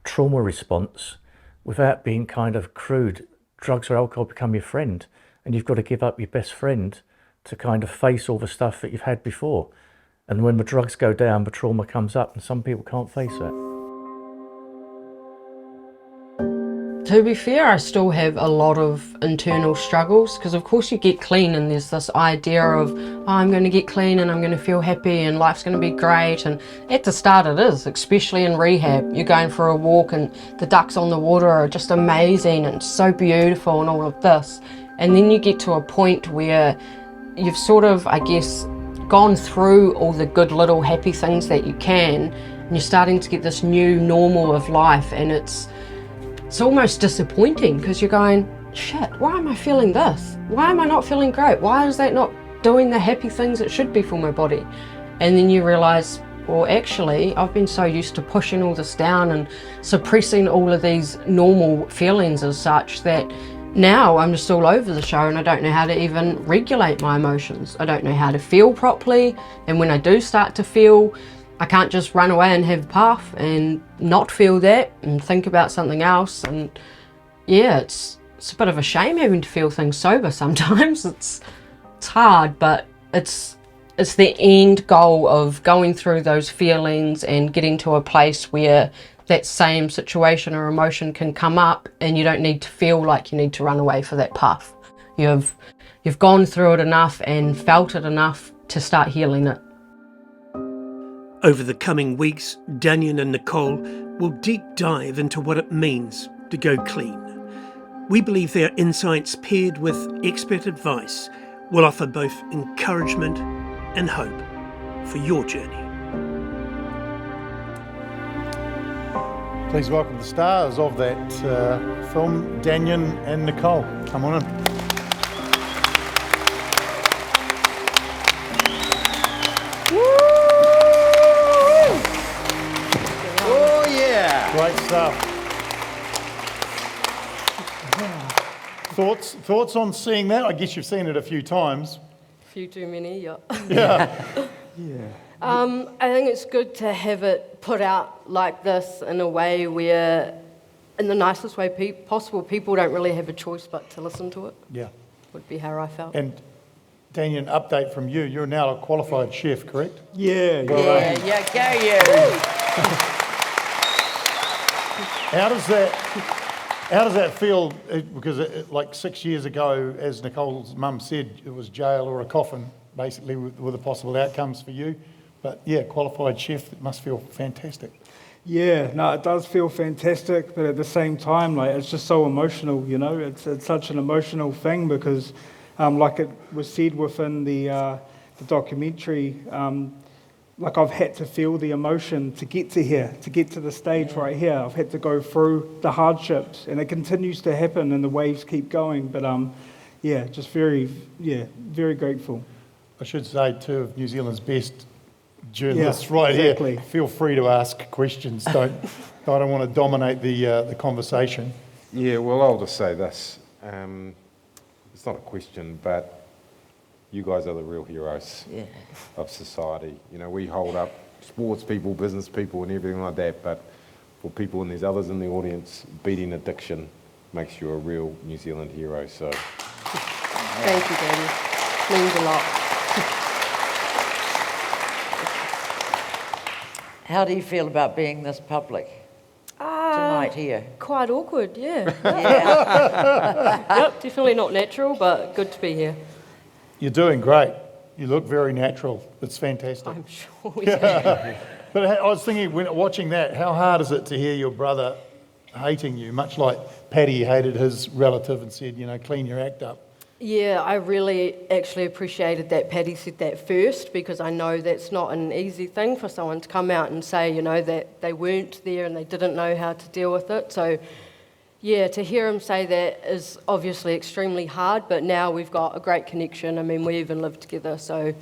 trauma response, without being kind of crude, drugs or alcohol become your friend, and you've got to give up your best friend to kind of face all the stuff that you've had before. And when the drugs go down, the trauma comes up, and some people can't face that. To be fair, I still have a lot of internal struggles, because of course you get clean and there's this idea of, oh, I'm going to get clean and I'm going to feel happy and life's going to be great, and at the start it is, especially in rehab. You're going for a walk and the ducks on the water are just amazing and so beautiful and all of this, and then you get to a point where you've sort of, I guess, gone through all the good little happy things that you can, and you're starting to get this new normal of life, and it's almost disappointing because you're going, shit, why am I feeling this? Why am I not feeling great? Why is that not doing the happy things it should be for my body? And then you realise, well, actually, I've been so used to pushing all this down and suppressing all of these normal feelings as such that now I'm just all over the show and I don't know how to even regulate my emotions. I don't know how to feel properly, and when I do start to feel, I can't just run away and have a puff and not feel that and think about something else. And yeah, it's a bit of a shame having to feel things sober sometimes. It's hard, but it's the end goal of going through those feelings and getting to a place where that same situation or emotion can come up and you don't need to feel like you need to run away for that puff. You've gone through it enough and felt it enough to start healing it. Over the coming weeks, Danyon and Nicole will deep dive into what it means to go clean. We believe their insights, paired with expert advice, will offer both encouragement and hope for your journey. Please welcome the stars of that film, Danyon and Nicole. Come on in. Oh yeah! Great stuff. Thoughts on seeing that? I guess you've seen it a few times. A few too many, yeah. Yeah. I think it's good to have it put out like this in a way where, in the nicest way possible, people don't really have a choice but to listen to it. Yeah. Would be how I felt. And Danyon, update from you. You're now a qualified chef, correct? Yeah. Go you! How does that feel? Because like 6 years ago, as Nicole's mum said, it was jail or a coffin, basically, with the possible outcomes for you. But yeah, qualified chef, it must feel fantastic. Yeah, no, it does feel fantastic, but at the same time, like, it's just so emotional, you know. It's such an emotional thing because, like it was said within the documentary, like I've had to feel the emotion to get to here, to get to the stage right here. I've had to go through the hardships, and it continues to happen, and the waves keep going. But yeah, just very grateful. I should say, two of New Zealand's best journalists right exactly. here. Feel free to ask questions. I don't want to dominate the conversation. Yeah, well, I'll just say this. It's not a question, but you guys are the real heroes of society. You know, we hold up sports people, business people and everything like that, but for people, and there's others in the audience, beating addiction makes you a real New Zealand hero. So, Thank you, Danny. Means a lot. How do you feel about being this public tonight here? Quite awkward, yeah. Yeah. Yep, definitely not natural, but good to be here. You're doing great. You look very natural. It's fantastic. I'm sure we do. But I was thinking, when watching that, how hard is it to hear your brother hating you, much like Paddy hated his relative and said, you know, clean your act up? Yeah, I really actually appreciated that Paddy said that first, because I know that's not an easy thing for someone to come out and say, you know, that they weren't there and they didn't know how to deal with it. So, yeah, to hear him say that is obviously extremely hard, but now we've got a great connection. I mean, we even live together, so,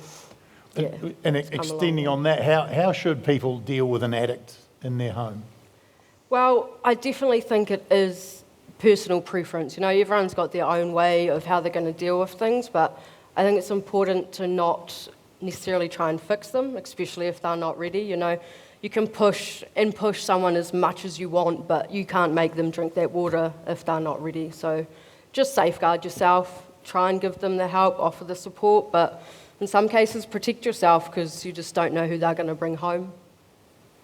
yeah. And extending on that, how should people deal with an addict in their home? Well, I definitely think it is personal preference. You know, everyone's got their own way of how they're going to deal with things, but I think it's important to not necessarily try and fix them, especially if they're not ready. You know, you can push someone as much as you want, but you can't make them drink that water if they're not ready. So just safeguard yourself, try and give them the help, offer the support, but in some cases protect yourself, because you just don't know who they're going to bring home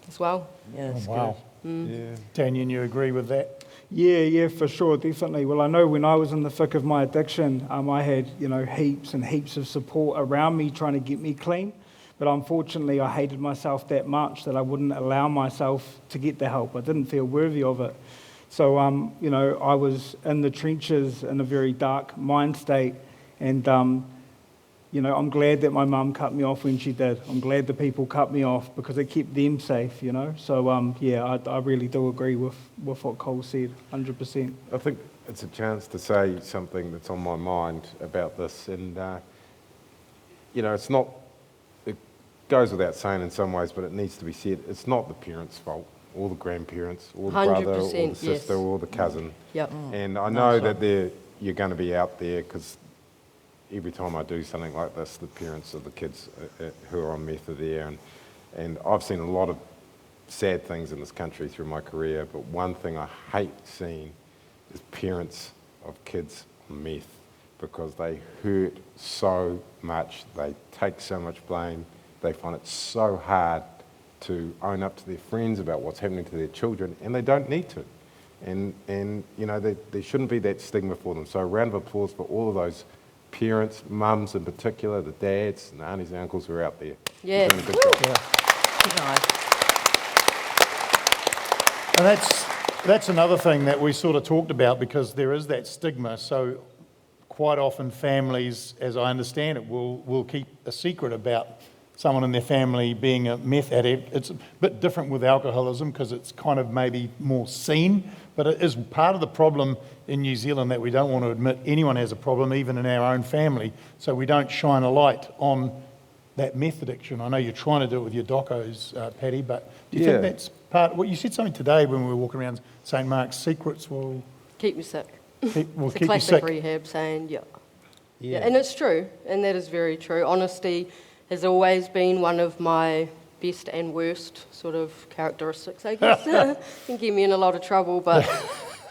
as well. Yeah, that's wow. yeah. Danyon, you agree with that? Yeah, for sure, definitely. Well, I know when I was in the thick of my addiction, I had, you know, heaps and heaps of support around me trying to get me clean. But unfortunately, I hated myself that much that I wouldn't allow myself to get the help. I didn't feel worthy of it. So, you know, I was in the trenches in a very dark mind state. And you know, I'm glad that my mum cut me off when she did. I'm glad the people cut me off because it kept them safe, you know. So, yeah, I really do agree with what Cole said, 100%. I think it's a chance to say something that's on my mind about this. And, you know, it's not, it goes without saying in some ways, but it needs to be said, it's not the parents' fault, or the grandparents, or the brother, or the sister, yes. or the cousin. Yep. And I know that you're going to be out there because every time I do something like this, the parents of the kids who are on meth are there. And I've seen a lot of sad things in this country through my career, but one thing I hate seeing is parents of kids on meth, because they hurt so much, they take so much blame, they find it so hard to own up to their friends about what's happening to their children, and they don't need to. And you know, there shouldn't be that stigma for them. So a round of applause for all of those parents, mums in particular, the dads and the aunties and uncles who are out there. Yeah. Doing a good job. And that's another thing that we sort of talked about, because there is that stigma. So quite often families, as I understand it, will keep a secret about someone in their family being a meth addict. It's a bit different with alcoholism because it's kind of maybe more seen, but it is part of the problem in New Zealand that we don't want to admit anyone has a problem, even in our own family, so we don't shine a light on that meth addiction. I know you're trying to do it with your docos, Paddy, but do you think that's part? Well, you said something today when we were walking around, St Mark's secrets will Keep me sick. Will it's a keep you classic sick. rehab saying, yeah, and it's true, and that is very true. Honesty has always been one of my best and worst sort of characteristics, I guess. Can get me in a lot of trouble, but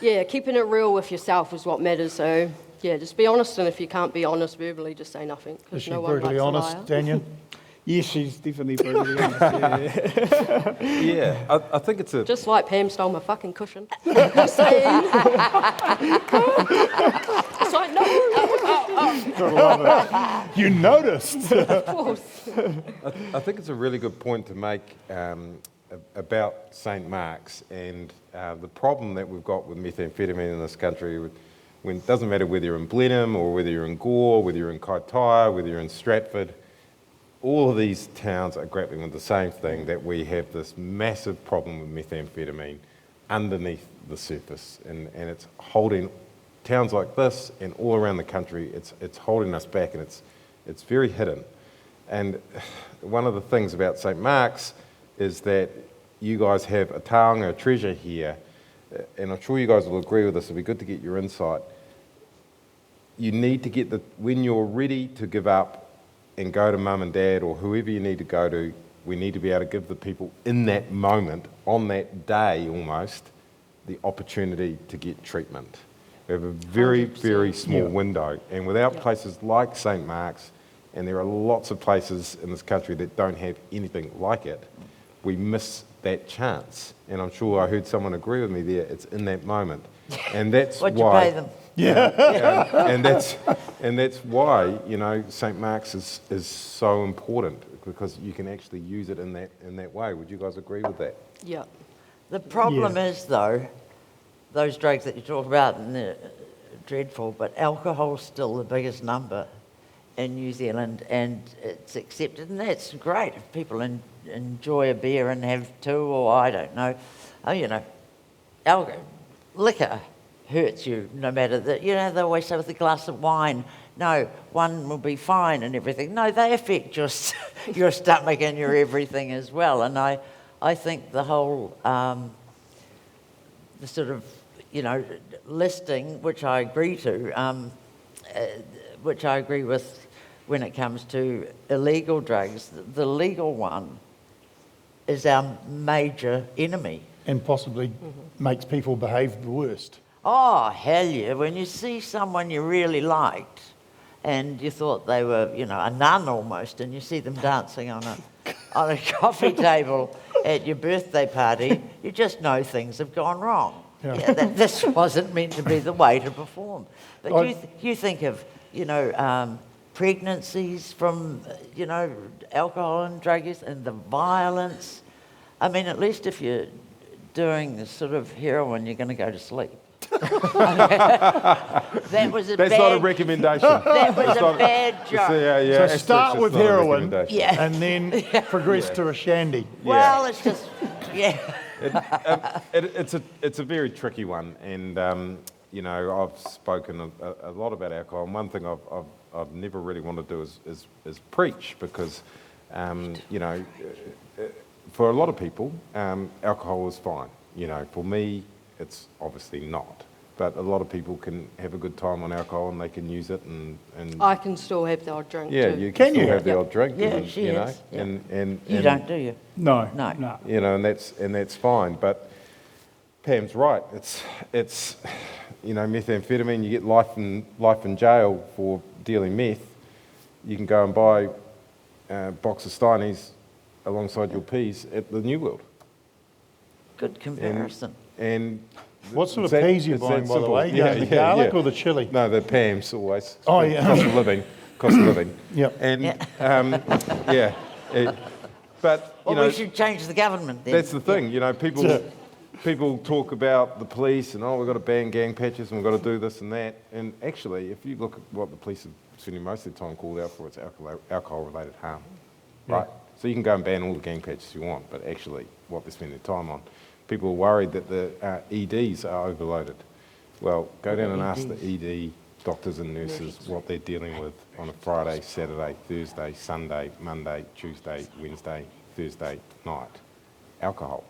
yeah, keeping it real with yourself is what matters. So yeah, just be honest, and if you can't be honest verbally, just say nothing. Is she no one brutally likes honest, a liar. Danyon? Yes, she's definitely brutally honest. Yeah, I think it's a... Just like Pam stole my fucking cushion. Just saying. It's like, no. Gotta love it. You noticed. Of course. I think it's a really good point to make about St Mark's and the problem that we've got with methamphetamine in this country. When it doesn't matter whether you're in Blenheim or whether you're in Gore, whether you're in Kaitaia, whether you're in Stratford, all of these towns are grappling with the same thing, that we have this massive problem with methamphetamine underneath the surface, and it's holding towns like this and all around the country, it's holding us back, and it's very hidden. And one of the things about St Mark's is that you guys have a taonga, a treasure here, and I'm sure you guys will agree with this, it'll be good to get your insight. You need to get when you're ready to give up and go to mum and dad or whoever you need to go to, we need to be able to give the people in that moment, on that day almost, the opportunity to get treatment. We have a very, 100%. very small window, and without places like St Mark's, and there are lots of places in this country that don't have anything like it, we miss that chance. And I'm sure I heard someone agree with me there, it's in that moment. And that's What'd why... you pay them? and that's why, you know, St Mark's is so important, because you can actually use it in that way. Would you guys agree with that? Yeah. The problem is, though, those drugs that you talk about, and they're dreadful, but alcohol's still the biggest number in New Zealand, and it's accepted, and that's great if people enjoy a beer and have two, or I don't know, you know, liquor hurts you no matter that. You know, they always say with a glass of wine, no, one will be fine and everything. No, they affect your stomach and your everything as well. And I think the whole, the sort of, you know, listing, which I agree to, which I agree with when it comes to illegal drugs, the legal one is our major enemy. And possibly makes people behave the worst. Oh, hell yeah. When you see someone you really liked and you thought they were, you know, a nun almost, and you see them dancing on a coffee table at your birthday party, you just know things have gone wrong. Yeah, this wasn't meant to be the way to perform. But you think of, you know, pregnancies from, you know, alcohol and drug use, and the violence. I mean, at least if you're doing the sort of heroin, you're going to go to sleep. That was a That's bad... not a recommendation. That was a bad joke. So start with heroin Yeah. and then progress to a shandy. Well, it's just, yeah. It's a very tricky one, and you know, I've spoken a lot about alcohol, and one thing I've never really wanted to do is preach, because you know, for a lot of people, alcohol is fine. You know, for me, it's obviously not. But a lot of people can have a good time on alcohol and they can use it and I can still have the odd drink yeah, too. you can still have the Yep. odd drink. Yeah, and, she you know, is. Yeah. and You don't, do you? No. No. you know, and that's fine. But Pam's right. It's you know, methamphetamine. You get life in jail for dealing meth. You can go and buy a box of Steinies alongside your peas at the New World. Good comparison. And What sort of it's that- peas are you it's buying, that by the simple. way? The garlic or the chili? No, the Pam's always. Oh, yeah. Cost of living. Cost of living. Yep. And Yeah. but you Well, know, we should change the government then. that's the thing. You know, people talk about the police and we've got to ban gang patches and we've got to do this and that. And actually, if you look at what the police are spending most of the time called out for, it's alcohol-related harm, right? So you can go and ban all the gang patches you want, but actually, what they're spending their time on. People are worried that the EDs are overloaded. Well, go down and ask the ED doctors and nurses what they're dealing with on a Friday, Saturday, Thursday, Sunday, Monday, Tuesday, Wednesday, Thursday night. Alcohol.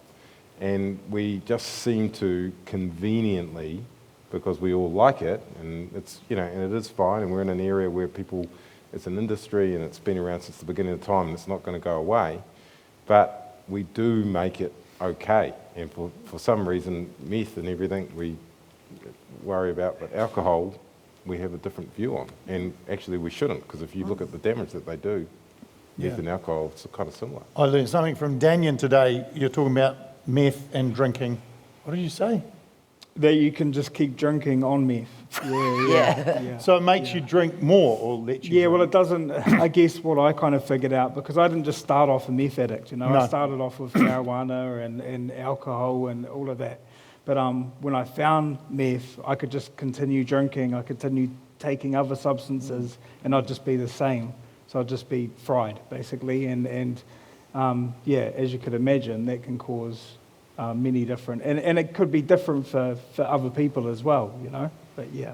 And we just seem to conveniently, because we all like it, and it's, you know, and it is fine, and we're in an area where people, it's an industry and it's been around since the beginning of time and it's not going to go away, but we do make it okay. And for some reason, meth and everything we worry about, but alcohol we have a different view on. And actually we shouldn't, because if you look at the damage that they do, meth and alcohol, it's kind of similar. I learned something from Danyon today. You're talking about meth and drinking. What did you say? That you can just keep drinking on meth. Yeah. So it makes you drink more, or let you Yeah, well, drink? it doesn't. I guess what I kind of figured out, because I didn't just start off a meth addict, you know, No. I started off with marijuana and alcohol and all of that. But when I found meth, I could just continue drinking, I could continue taking other substances, and I'd just be the same. So I'd just be fried, basically. And yeah, as you could imagine, that can cause many different, and it could be different for other people as well, you know, but yeah.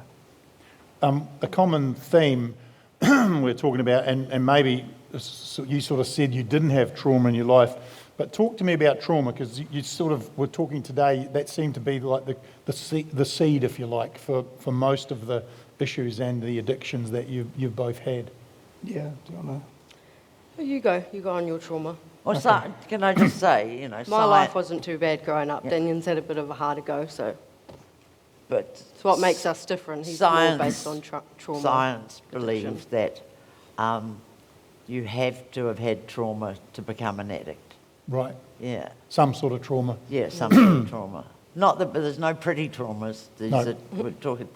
A common theme we're talking about, and maybe you sort of said you didn't have trauma in your life, but talk to me about trauma, because you sort of were talking today, that seemed to be like the seed, if you like, for most of the issues and the addictions that you've both had. Yeah, do you want to? You go on your trauma. Well, can I just say, you know, My life wasn't too bad growing up. Danyon's had a bit of a harder go, so. But it's what makes us different. He's more based on trauma. Science believes that you have to have had trauma to become an addict. Right. Yeah. Some sort of trauma. Yeah, some sort of trauma. Not that, but there's no pretty traumas. There's No. we're talking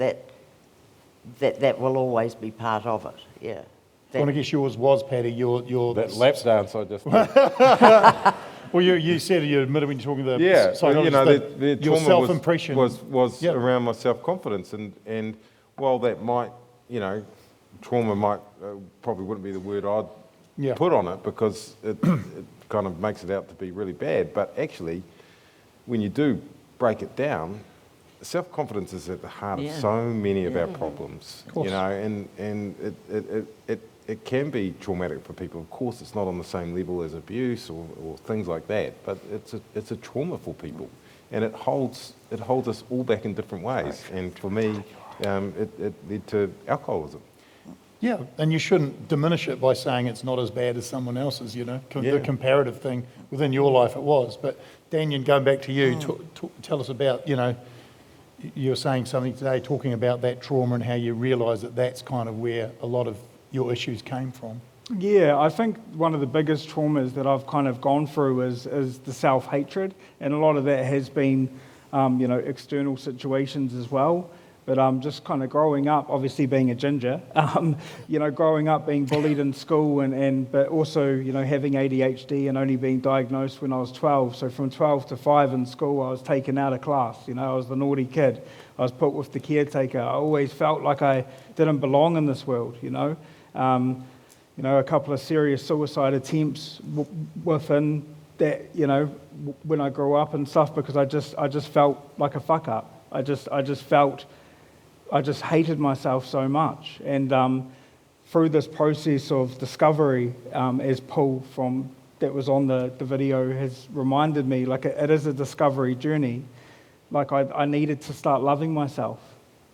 that will always be part of it. Yeah. Well, I guess yours was, Paddy, your That lap dance I just did. Well, you said, you admitted when you're talking to the Yeah, psychologist you know, that the your trauma self-impression was around my self-confidence, and while that might, you know, trauma might probably wouldn't be the word I'd put on it, because it kind of makes it out to be really bad, but actually, when you do break it down, self-confidence is at the heart of so many of our problems, you know, and it can be traumatic for people. Of course, it's not on the same level as abuse or things like that, but it's a trauma for people, and it holds us all back in different ways. And for me, it led to alcoholism. Yeah, and you shouldn't diminish it by saying it's not as bad as someone else's, you know, the comparative thing within your life it was. But Danyon, going back to you, tell us about, you know, you were saying something today, talking about that trauma and how you realise that that's kind of where a lot of your issues came from. Yeah, I think one of the biggest traumas that I've kind of gone through is the self-hatred, and a lot of that has been, you know, external situations as well. But just kind of growing up, obviously being a ginger, growing up being bullied in school but also, having ADHD and only being diagnosed when I was 12. So from 12 to 5 in school, I was taken out of class. I was the naughty kid. I was put with the caretaker. I always felt like I didn't belong in this world, a couple of serious suicide attempts within that, when I grew up and stuff, because I just felt like a fuck up. I just hated myself so much. And through this process of discovery, as Paul that was on the video has reminded me, like it is a discovery journey. Like I needed to start loving myself.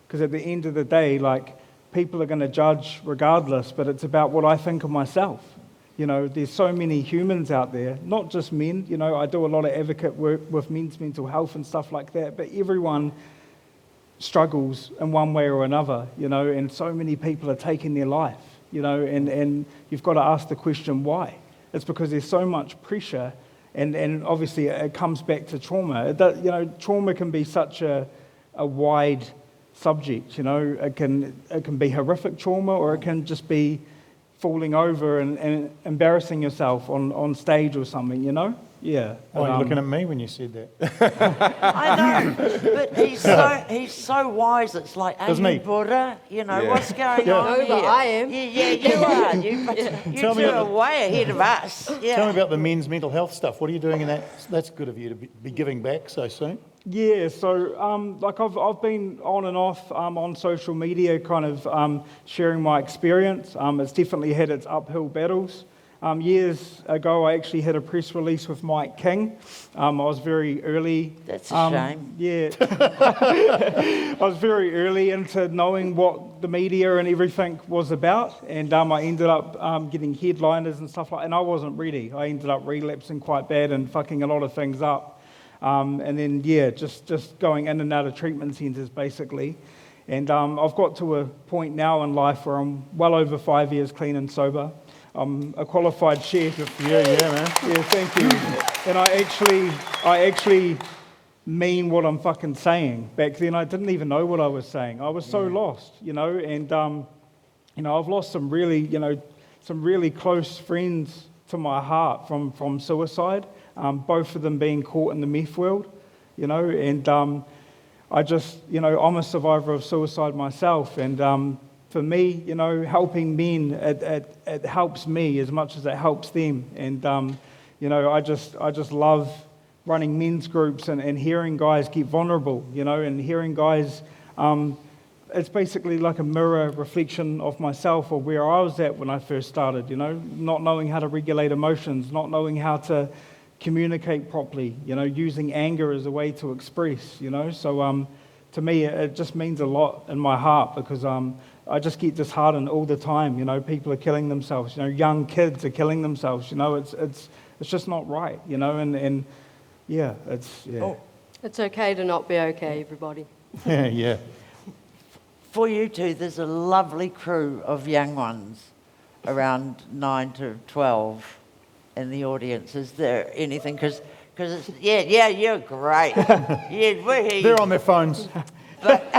Because at the end of the day, like people are going to judge regardless, but it's about what I think of myself. There's so many humans out there, not just men. I do a lot of advocate work with men's mental health and stuff like that, but everyone struggles in one way or another, and so many people are taking their life, and you've got to ask the question why. It's because there's so much pressure, and obviously it comes back to trauma. Trauma can be such a wide subject, it can be horrific trauma, or it can just be falling over and embarrassing yourself on stage or something, Yeah. Why are you looking at me when you said that? I know, but he's so wise. It's like, hey, Buddha, what's going on No, here? but I am. Yeah, you are. You two are way ahead of us. Yeah. Tell me about the men's mental health stuff. What are you doing in that? That's good of you to be giving back so soon. Yeah, so I've been on and off on social media, kind of sharing my experience. It's definitely had its uphill battles. Years ago, I actually had a press release with Mike King. I was very early. That's a shame. Yeah. I was very early into knowing what the media and everything was about, and I ended up getting headliners and stuff like that, and I wasn't ready. I ended up relapsing quite bad and fucking a lot of things up. And then, just going in and out of treatment centres, basically. And I've got to a point now in life where I'm well over 5 years clean and sober. I'm a qualified chef. Yeah, man. Yeah, thank you. And I actually mean what I'm fucking saying. Back then, I didn't even know what I was saying. I was so lost, and I've lost some really close friends to my heart from suicide. Both of them being caught in the meth world, and I'm a survivor of suicide myself, and for me, helping men, it helps me as much as it helps them, and I just love running men's groups and hearing guys get vulnerable, and hearing guys, it's basically like a mirror reflection of myself or where I was at when I first started, not knowing how to regulate emotions, not knowing how to communicate properly, using anger as a way to express, So to me, it just means a lot in my heart because I just get disheartened all the time. People are killing themselves. Young kids are killing themselves. It's just not right. And yeah, it's yeah. Oh. It's okay to not be okay, everybody. Yeah. For you two, there's a lovely crew of young ones, around 9 to 12. In the audience, is there anything? Because it's you're great. They're on their phones. But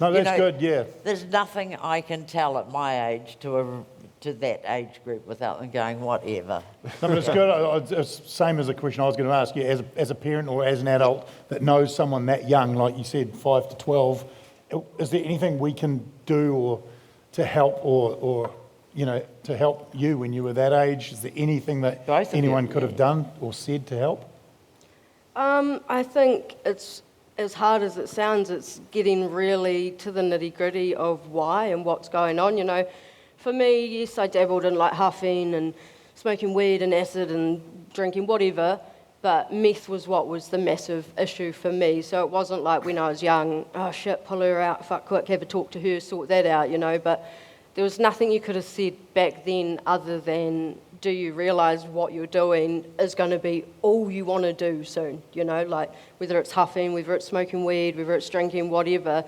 no, that's good. Yeah. There's nothing I can tell at my age to that age group without them going whatever. No, but it's good. It's same as the question I was going to ask you. As a parent or as an adult that knows someone that young, like you said, 5 to 12, is there anything we can do or to help or to help you when you were that age? Is there anything that anyone could have done or said to help? I think it's, as hard as it sounds, it's getting really to the nitty-gritty of why and what's going on. For me, yes, I dabbled in like huffing and smoking weed and acid and drinking whatever, but meth was what was the massive issue for me. So it wasn't like when I was young, oh shit, pull her out, fuck quick, have a talk to her, sort that out, but there was nothing you could have said back then other than, do you realise what you're doing is going to be all you want to do soon? Like whether it's huffing, whether it's smoking weed, whether it's drinking, whatever.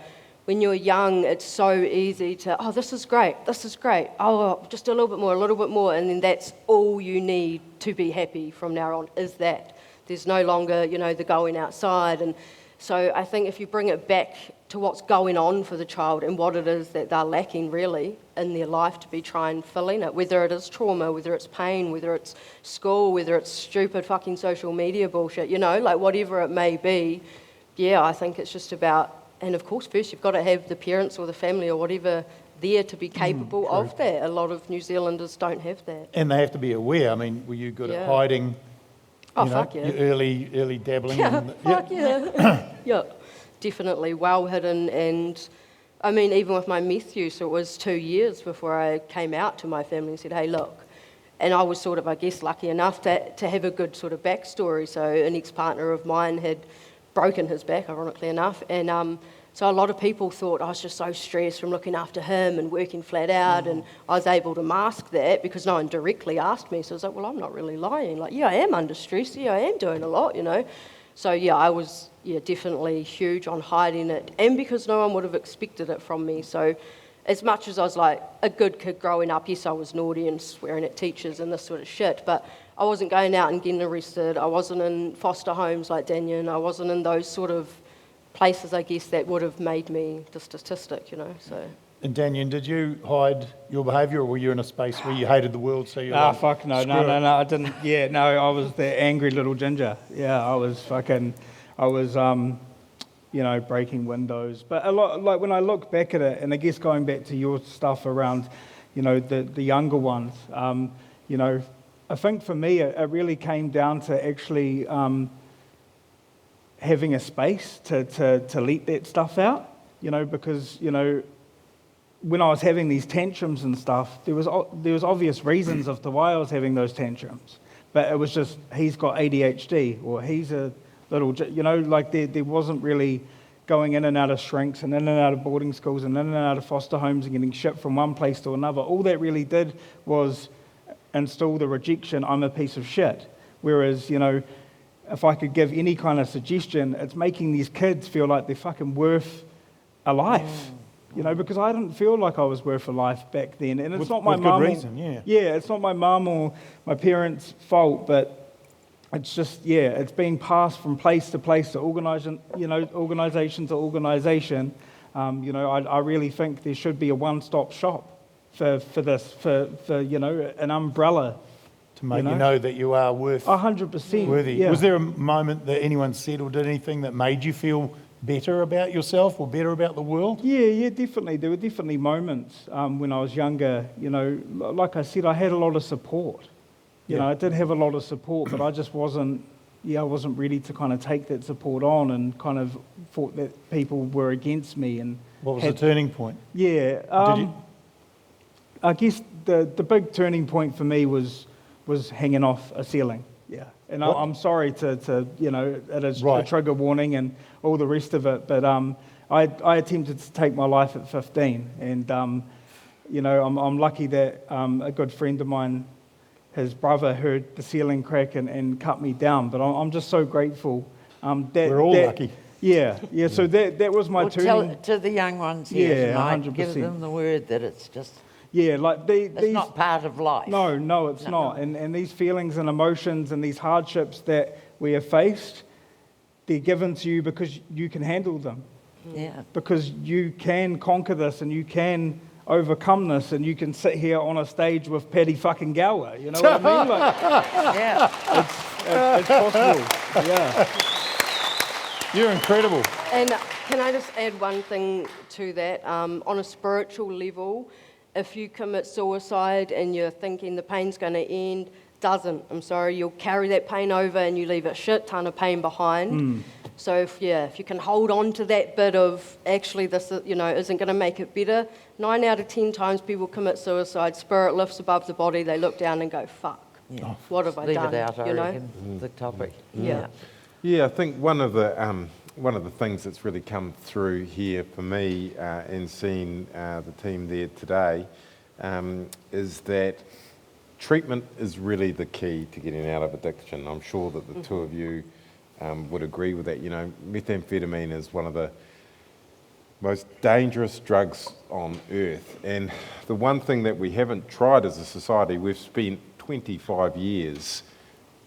When you're young, it's so easy to, oh, this is great, oh, just a little bit more, and then that's all you need to be happy from now on, is that. There's no longer, the going outside and So I think if you bring it back to what's going on for the child and what it is that they're lacking really in their life to be trying filling it, whether it is trauma, whether it's pain, whether it's school, whether it's stupid fucking social media bullshit, like whatever it may be, yeah, I think it's just about, and of course first you've got to have the parents or the family or whatever there to be capable of that. A lot of New Zealanders don't have that. And they have to be aware. I mean, were you good at hiding? Fuck yeah. Your early dabbling? Yeah, definitely well hidden. And I mean, even with my meth use, it was 2 years before I came out to my family and said, hey, look. And I was sort of, I guess, lucky enough to have a good sort of backstory. So an ex-partner of mine had broken his back, ironically enough. And so a lot of people thought I was just so stressed from looking after him and working flat out, and I was able to mask that because no one directly asked me. So I was like, well, I'm not really lying. Like, yeah, I am under stress. Yeah, I am doing a lot, So yeah, I was definitely huge on hiding it, and because no one would have expected it from me. So as much as I was like a good kid growing up, yes, I was naughty and swearing at teachers and this sort of shit, but I wasn't going out and getting arrested. I wasn't in foster homes like Danyon. I wasn't in those sort of places, I guess, that would have made me the statistic, So. And Danyon, did you hide your behaviour, or were you in a space where you hated the world? So you fuck no, I didn't. Yeah, no, I was the angry little ginger. Yeah, I was breaking windows. But a lot, like when I look back at it, and I guess going back to your stuff around, the younger ones, I think for me it really came down to actually having a space to let that stuff out, because, when I was having these tantrums and stuff, there was obvious reasons as to why I was having those tantrums. But it was just, he's got ADHD, or he's a little, there wasn't really going in and out of shrinks and in and out of boarding schools and in and out of foster homes and getting shipped from one place to another. All that really did was instill the rejection, I'm a piece of shit. Whereas, if I could give any kind of suggestion, it's making these kids feel like they're fucking worth a life. Because I didn't feel like I was worth a life back then. And it's not my mum. With good reason, yeah, it's not my mum or my parents' fault, but it's just, it's being passed from place to place, to organisation to organisation. I really think there should be a one-stop shop for this, for an umbrella. To make you know that you are 100% worthy. Yeah. Was there a moment that anyone said or did anything that made you feel better about yourself or better about the world? Yeah, definitely. There were definitely moments when I was younger. Like I said, I had a lot of support. I did have a lot of support, but I just wasn't. I wasn't ready to kind of take that support on, and kind of thought that people were against me. And what was the turning point? Yeah, I guess the big turning point for me was hanging off a ceiling. Yeah, and I'm sorry to it is a trigger warning and all the rest of it, but I attempted to take my life at 15, and I'm lucky that a good friend of mine, his brother, heard the ceiling crack and cut me down. But I'm just so grateful. We're all lucky. Yeah. So that was my turning. Tell it to the young ones here tonight. 100%. Give them the word that it's just. Yeah, like it's not part of life. No, it's not. And these feelings and emotions and these hardships that we have faced, they're given to you because you can handle them. Yeah. Because you can conquer this and you can overcome this, and you can sit here on a stage with Paddy fucking Gower. You know what I mean? Yeah. It's possible. Yeah. You're incredible. And can I just add one thing to that? On a spiritual level, if you commit suicide and you're thinking the pain's going to end, doesn't. I'm sorry, you'll carry that pain over and you leave a shit ton of pain behind. So if you can hold on to that bit of actually this isn't going to make it better, 9 out of 10 times people commit suicide, spirit lifts above the body, they look down and go, fuck, what have I done? Leave it out, I reckon, the topic. Yeah. Yeah, I think one of the things that's really come through here for me in seeing the team there today is that treatment is really the key to getting out of addiction. I'm sure that the two of you would agree with that. Methamphetamine is one of the most dangerous drugs on earth. And the one thing that we haven't tried as a society, we've spent 25 years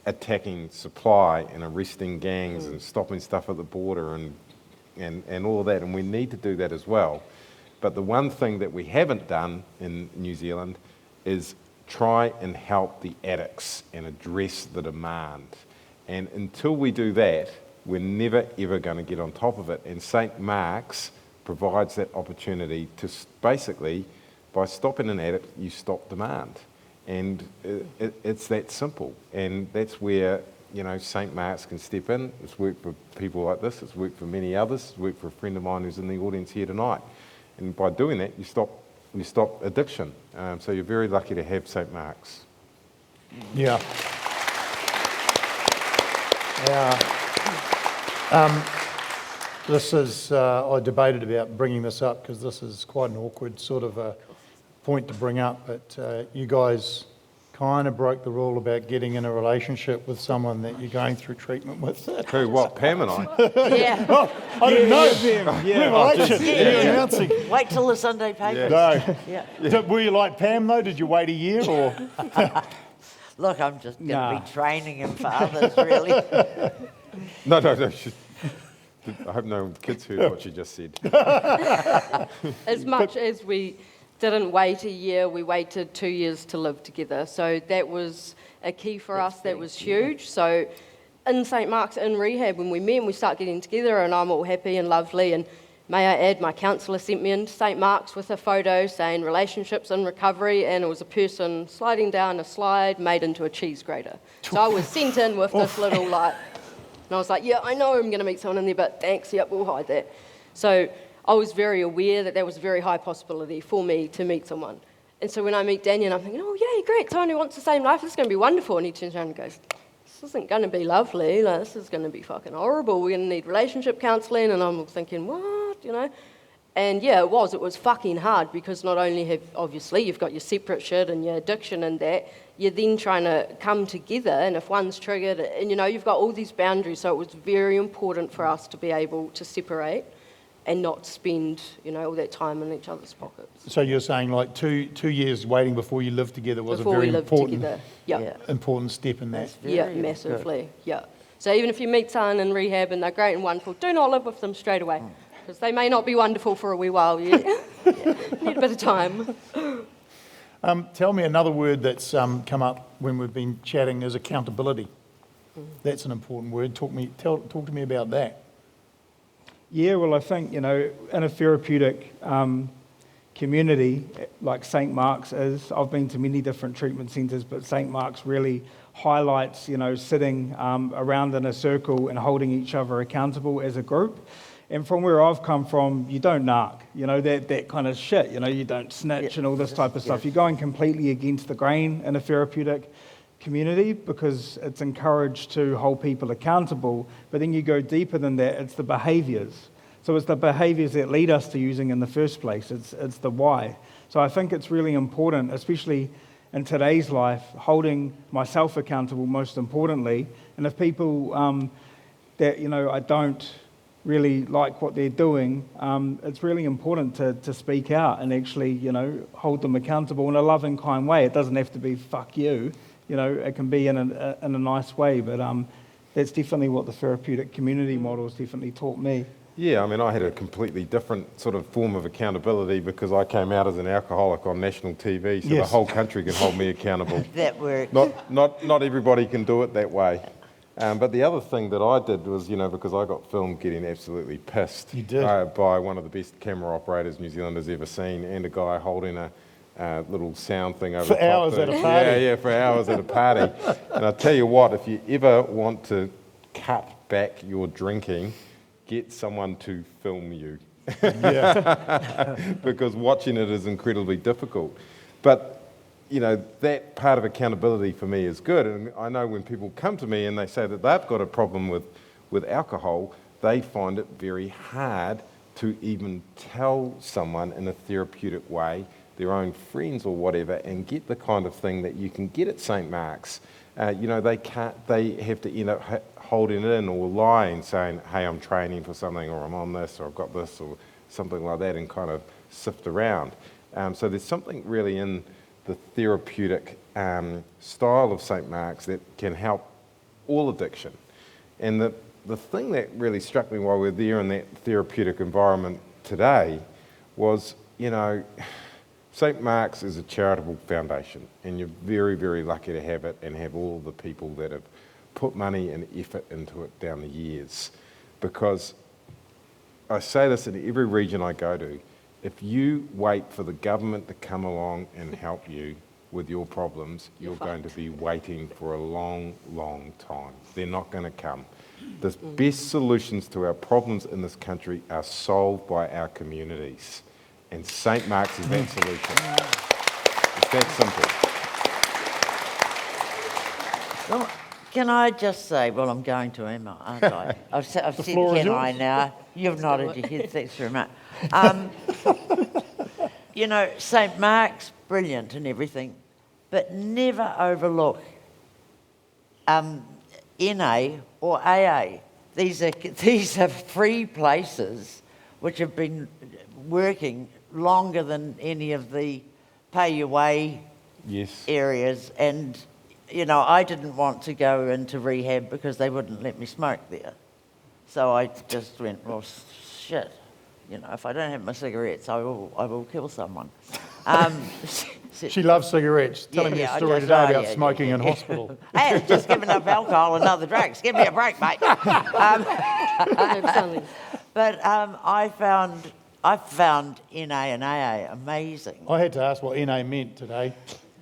attacking supply and arresting gangs and stopping stuff at the border and all of that, and we need to do that as well. But the one thing that we haven't done in New Zealand is try and help the addicts and address the demand. And until we do that, we're never ever going to get on top of it. And St. Mark's provides that opportunity to basically, by stopping an addict, you stop demand. And it's that simple. And that's where, you know, St. Mark's can step in. It's worked for people like this. It's worked for many others. It's worked for a friend of mine who's in the audience here tonight. And by doing that, you stop addiction. So you're very lucky to have St. Mark's. Yeah. This is, I debated about bringing this up because this is quite an awkward sort of a point to bring up, but you guys kind of broke the rule about getting in a relationship with someone that you're going through treatment with. Who, what, Pam and I? Yeah. Oh, I didn't know. Revelation. You're announcing. Wait till the Sunday paper. No. Yeah. Were you like Pam though? Did you wait a year or? Look, I'm just going to be training him for others, really. No. I hope no kids heard what you just said. As much as we didn't wait a year, we waited 2 years to live together. So that was a key for us. That was huge. So in St. Mark's, in rehab, when we met and we start getting together and I'm all happy and lovely, and may I add, my counsellor sent me into St. Mark's with a photo saying relationships in recovery, and it was a person sliding down a slide made into a cheese grater. So I was sent in with this little like, and I was like, yeah, I know I'm going to meet someone in there, but thanks, yep, we'll hide that. So I was very aware that was a very high possibility for me to meet someone. And so when I meet Danyon, I'm thinking, oh, yeah, great, someone who wants the same life, this is going to be wonderful. And he turns around and goes, this isn't going to be lovely, like, this is going to be fucking horrible, we're going to need relationship counselling. And I'm thinking, what, you know? And yeah, it was fucking hard, because not only obviously you've got your separate shit and your addiction and that, you're then trying to come together, and if one's triggered, and you know, you've got all these boundaries, so it was very important for us to be able to separate and not spend, you know, all that time in each other's pockets. So you're saying like two years waiting before you lived together was Before a very we lived important, together. Yeah. important step in that. Yeah, massively, yeah. So even if you meet someone in rehab and they're great and wonderful, do not live with them straight away, because they may not be wonderful for a wee while yet. Need a bit of time. Tell me another word that's come up when we've been chatting is accountability. That's an important word. Talk to me about that. Yeah, well, I think, you know, in a therapeutic community like St. Mark's is, I've been to many different treatment centres, but St. Mark's really highlights, you know, sitting around in a circle and holding each other accountable as a group. And from where I've come from, you don't narc, you know, that kind of shit, you know, you don't snitch and all this type of stuff. You're going completely against the grain in a therapeutic community, because it's encouraged to hold people accountable, but then you go deeper than that, it's the behaviours. So it's the behaviours that lead us to using in the first place, it's the why. So I think it's really important, especially in today's life, holding myself accountable most importantly, and if people that, you know, I don't really like what they're doing, it's really important to speak out and actually, you know, hold them accountable in a loving, kind way. It doesn't have to be fuck you, you know, it can be in a nice way, but that's definitely what the therapeutic community model has definitely taught me. Yeah, I mean, I had a completely different sort of form of accountability because I came out as an alcoholic on national TV, so the whole country can hold me accountable. That works. Not everybody can do it that way. But the other thing that I did was, you know, because I got filmed getting absolutely pissed by one of the best camera operators New Zealand has ever seen, and a guy holding a little sound thing over for the top. hours at a party. Yeah, for hours at a party. And I tell you what, if you ever want to cut back your drinking, get someone to film you. Because watching it is incredibly difficult. But you know, that part of accountability for me is good. And I know when people come to me and they say that they've got a problem with alcohol, they find it very hard to even tell someone in a therapeutic way, their own friends or whatever, and get the kind of thing that you can get at St. Mark's. You know, they have to end up holding it in or lying, saying, hey, I'm training for something, or I'm on this, or I've got this, or something like that, and kind of sift around. So there's something really in the therapeutic style of St. Mark's that can help all addiction. And the thing that really struck me while we're there in that therapeutic environment today was, you know, St. Mark's is a charitable foundation, and you're very, very lucky to have it and have all the people that have put money and effort into it down the years. Because I say this in every region I go to, if you wait for the government to come along and help you with your problems, you're going to be waiting for a long, long time. They're not going to come. The best solutions to our problems in this country are solved by our communities. And St. Mark's is that solution. It's that simple. Well, can I just say, well, I'm going to, Emma, aren't I? I've said can I now. You've nodded your head, thanks very much. You know, St. Mark's, brilliant and everything, but never overlook NA or AA. These are free places which have been working longer than any of the pay-your-way areas. And, you know, I didn't want to go into rehab because they wouldn't let me smoke there. So I just went, well, shit. You know, if I don't have my cigarettes, I will kill someone. She loves cigarettes. Telling me a story today about smoking in hospital. Hey, it's just giving up alcohol and other drugs. Give me a break, mate. But I found NA and AA amazing. I had to ask what NA meant today.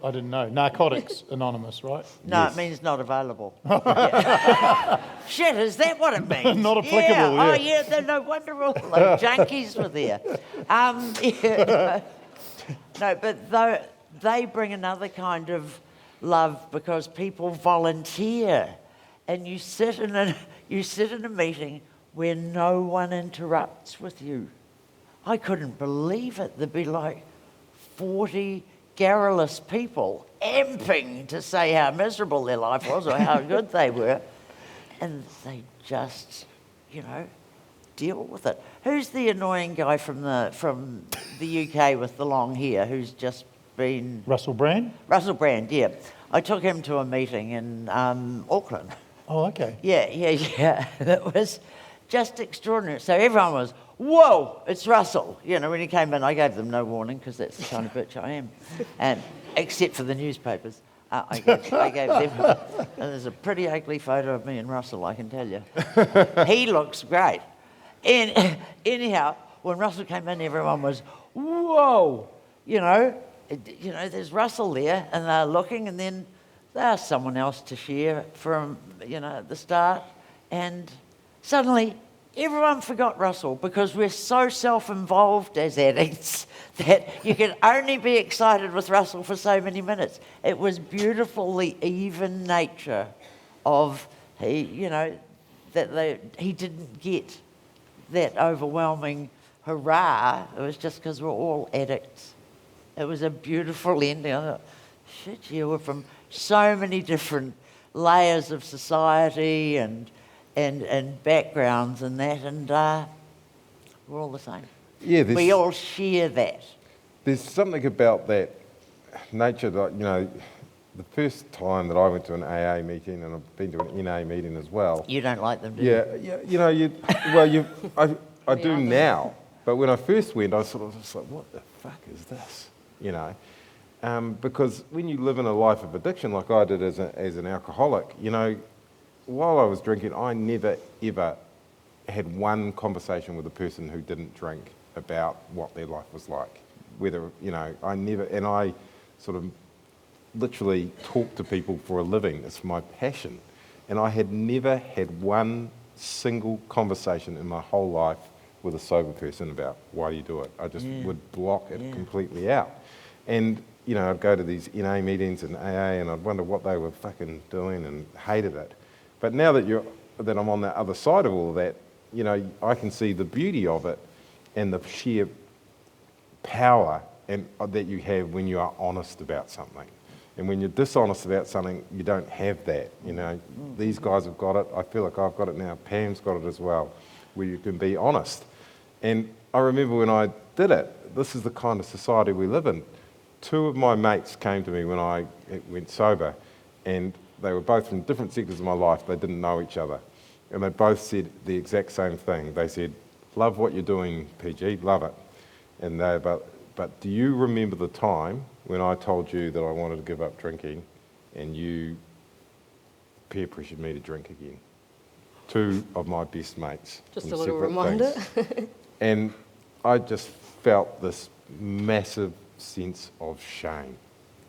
I didn't know. Narcotics Anonymous, right? No, It means not available. Shit, is that what it means? Not applicable, Oh, yeah, no wonder all the junkies were there. No, but they bring another kind of love because people volunteer and you sit in a meeting where no one interrupts with you. I couldn't believe it. There'd be like 40 garrulous people amping to say how miserable their life was or how good they were. And they just, you know, deal with it. Who's the annoying guy from the UK with the long hair who's just been... Russell Brand? Russell Brand, yeah. I took him to a meeting in Auckland. Oh, okay. Yeah. It was just extraordinary. So everyone was, whoa, it's Russell. You know, when he came in, I gave them no warning because that's the kind of bitch I am. And except for the newspapers. I gave them... And there's a pretty ugly photo of me and Russell, I can tell you. He looks great. And anyhow, when Russell came in, everyone was, whoa, you know, there's Russell there, and they're looking, and then they asked someone else to share from, you know, at the start, and suddenly everyone forgot Russell because we're so self-involved as addicts that you can only be excited with Russell for so many minutes. It was beautiful, the even nature of he didn't get that overwhelming hurrah. It was just because we're all addicts. It was a beautiful ending. I thought, shit, yeah, we're from so many different layers of society and backgrounds and that, and we're all the same. Yeah, we all share that. There's something about that nature that, you know, the first time that I went to an AA meeting, and I've been to an NA meeting as well. You don't like them, do you? Yeah, you know, I do now, but when I first went, I sort of was like, what the fuck is this? You know, because when you live in a life of addiction like I did as an alcoholic, you know, while I was drinking, I never ever had one conversation with a person who didn't drink about what their life was like. Whether, you know, I sort of literally talk to people for a living. It's my passion. And I had never had one single conversation in my whole life with a sober person about why you do it. I just would block it completely out. And, you know, I'd go to these NA meetings and AA and I'd wonder what they were fucking doing and hated it. But now that I'm on the other side of all of that, you know, I can see the beauty of it and the sheer power that you have when you are honest about something. And when you're dishonest about something, you don't have that. You know, these guys have got it. I feel like I've got it now. Pam's got it as well, where you can be honest. And I remember when I did it, this is the kind of society we live in. Two of my mates came to me when I went sober, and they were both from different sectors of my life. They didn't know each other. And they both said the exact same thing. They said, love what you're doing, PG, love it. And but do you remember the time when I told you that I wanted to give up drinking and you peer pressured me to drink again? Two of my best mates. Just from a little separate reminder. things. And I just felt this massive sense of shame,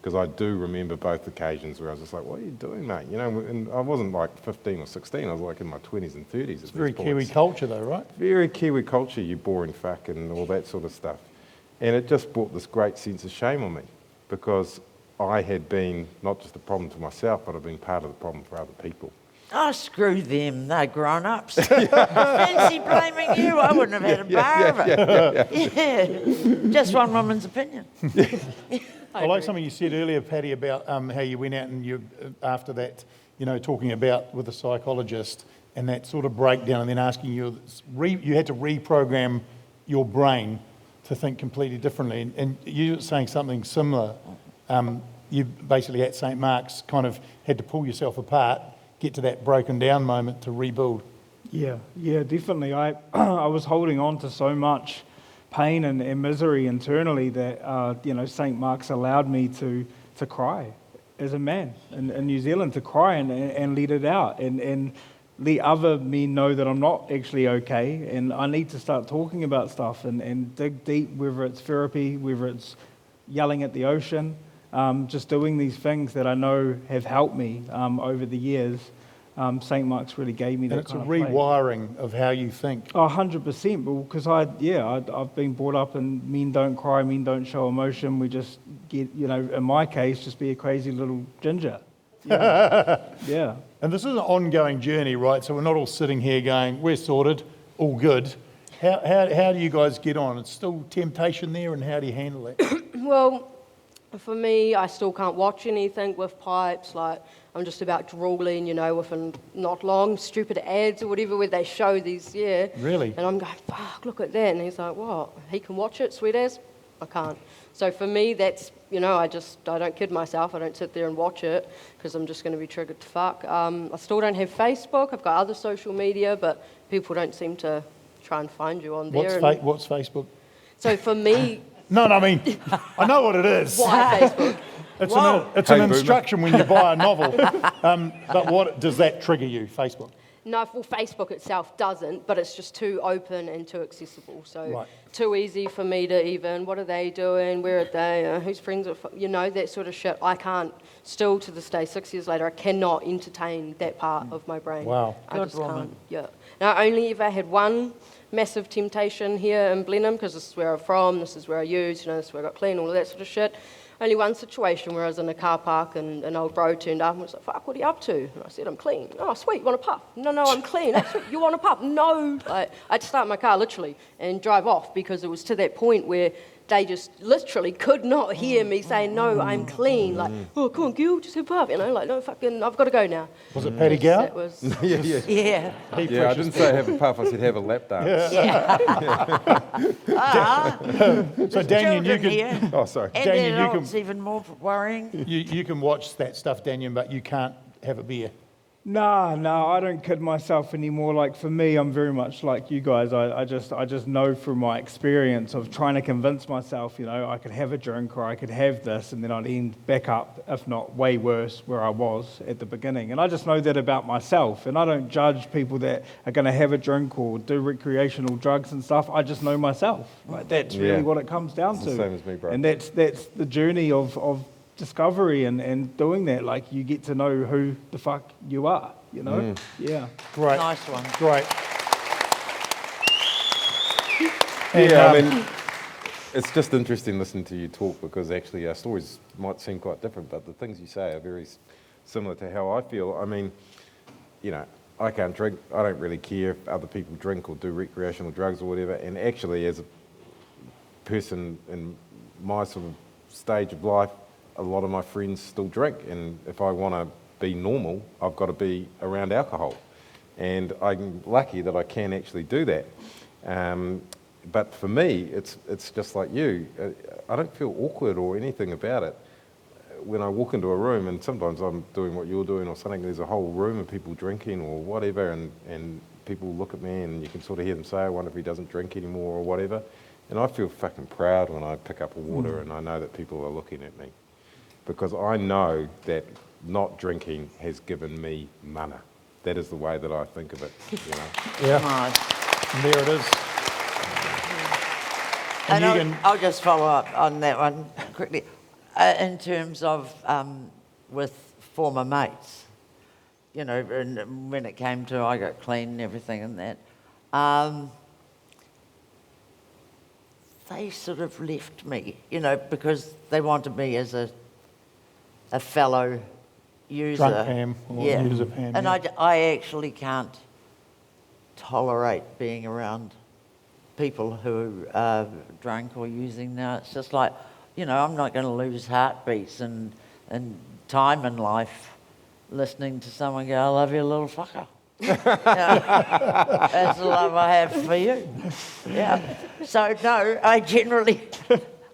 because I do remember both occasions where I was just like, what are you doing, mate? You know, and I wasn't like 15 or 16, I was like in my 20s and 30s. It's very Kiwi culture though, right? Very Kiwi culture, you boring fuck, and all that sort of stuff. And it just brought this great sense of shame on me, because I had been not just a problem to myself, but I've been part of the problem for other people. Oh, screw them. They're grown-ups. Fancy blaming you. I wouldn't have had a bar of it. Yeah. Just one woman's opinion. I like something you said earlier, Paddy, about how you went out and you, after that, you know, talking about with a psychologist and that sort of breakdown, and then asking you, you had to reprogram your brain to think completely differently. And you were saying something similar. You basically at St. Mark's kind of had to pull yourself apart, get to that broken down moment to rebuild. Yeah, definitely. I was holding on to so much pain and misery internally that St. Mark's allowed me to cry as a man in New Zealand, to cry and let it out and let other men know that I'm not actually okay, and I need to start talking about stuff and dig deep, whether it's therapy, whether it's yelling at the ocean, just doing these things that I know have helped me over the years. St. Mark's really gave me that. And it's a rewiring of how you think. Oh, 100%. Because I've been brought up in men don't cry, men don't show emotion. We just get, in my case, just be a crazy little ginger. Yeah. And this is an ongoing journey, right? So we're not all sitting here going, we're sorted, all good. How do you guys get on? It's still temptation there, and how do you handle it? Well, for me, I still can't watch anything with pipes. Like, I'm just about drooling, within not long, stupid ads or whatever where they show these, Really? And I'm going, fuck, look at that. And he's like, what? He can watch it, sweet as? I can't. So for me, that's, I don't kid myself. I don't sit there and watch it because I'm just going to be triggered to fuck. I still don't have Facebook. I've got other social media, but people don't seem to try and find you on there. What's Facebook? So for me... No, I mean, I know what it is. Why Facebook? It's an instruction when you buy a novel. But what does that trigger you, Facebook? No, well, Facebook itself doesn't, but it's just too open and too accessible. So too easy for me to even, what are they doing? Where are they? Who's friends with, that sort of shit. I can't, still to this day, 6 years later, I cannot entertain that part of my brain. Wow. I just can't. Yeah. Now, I only ever had one massive temptation here in Blenheim, because this is where I'm from, this is where I use, this is where I got clean, all of that sort of shit. Only one situation where I was in a car park and an old bro turned up and was like, fuck, what are you up to? And I said, I'm clean. Oh, sweet, you want a puff? No, I'm clean. Oh, sweet, you want a puff? No. I'd start my car literally and drive off, because it was to that point where they just literally could not hear me saying, no, I'm clean. Like, oh, come on, girl, just have a puff. No, fucking, I've got to go now. Was it Paddy Gower? That was... Yeah. I didn't say have a puff, I said have a lap dance. So Danyon, you can... Oh, sorry. And Danyon, it's even more worrying. You can watch that stuff, Danyon, but you can't have a beer. No, I don't kid myself anymore. Like, for me, I'm very much like you guys. I just know from my experience of trying to convince myself, I could have a drink or I could have this, and then I'd end back up, if not way worse, where I was at the beginning. And I just know that about myself. And I don't judge people that are going to have a drink or do recreational drugs and stuff. I just know myself. Like, that's really what it comes down to. It's the same as me, bro. And that's the journey of discovery and doing that. Like, you get to know who the fuck you are, Yeah. Great. Nice one. Great. I mean, it's just interesting listening to you talk, because actually our stories might seem quite different, but the things you say are very similar to how I feel. I mean, I can't drink. I don't really care if other people drink or do recreational drugs or whatever. And actually, as a person in my sort of stage of life, a lot of my friends still drink, and if I want to be normal, I've got to be around alcohol. And I'm lucky that I can actually do that. But for me, it's just like you. I don't feel awkward or anything about it. when I walk into a room, and sometimes I'm doing what you're doing or something, there's a whole room of people drinking or whatever, and people look at me and you can sort of hear them say, I wonder if he doesn't drink anymore or whatever. And I feel fucking proud when I pick up a water and I know that people are looking at me. Because I know that not drinking has given me mana. That is the way that I think of it, you know. Yeah. Nice. And there it is. And I'll just follow up on that one quickly. In terms of with former mates, you know, and when it came to I got clean and everything and that, they sort of left me, you know, because they wanted me as a fellow user. Drunk Pam, or user Pam. And yeah. I actually can't tolerate being around people who are drunk or using now. It's just like, you know, I'm not going to lose heartbeats and time in life listening to someone go, I love you, little fucker. That's the love I have for you. Yeah. So, no, I generally,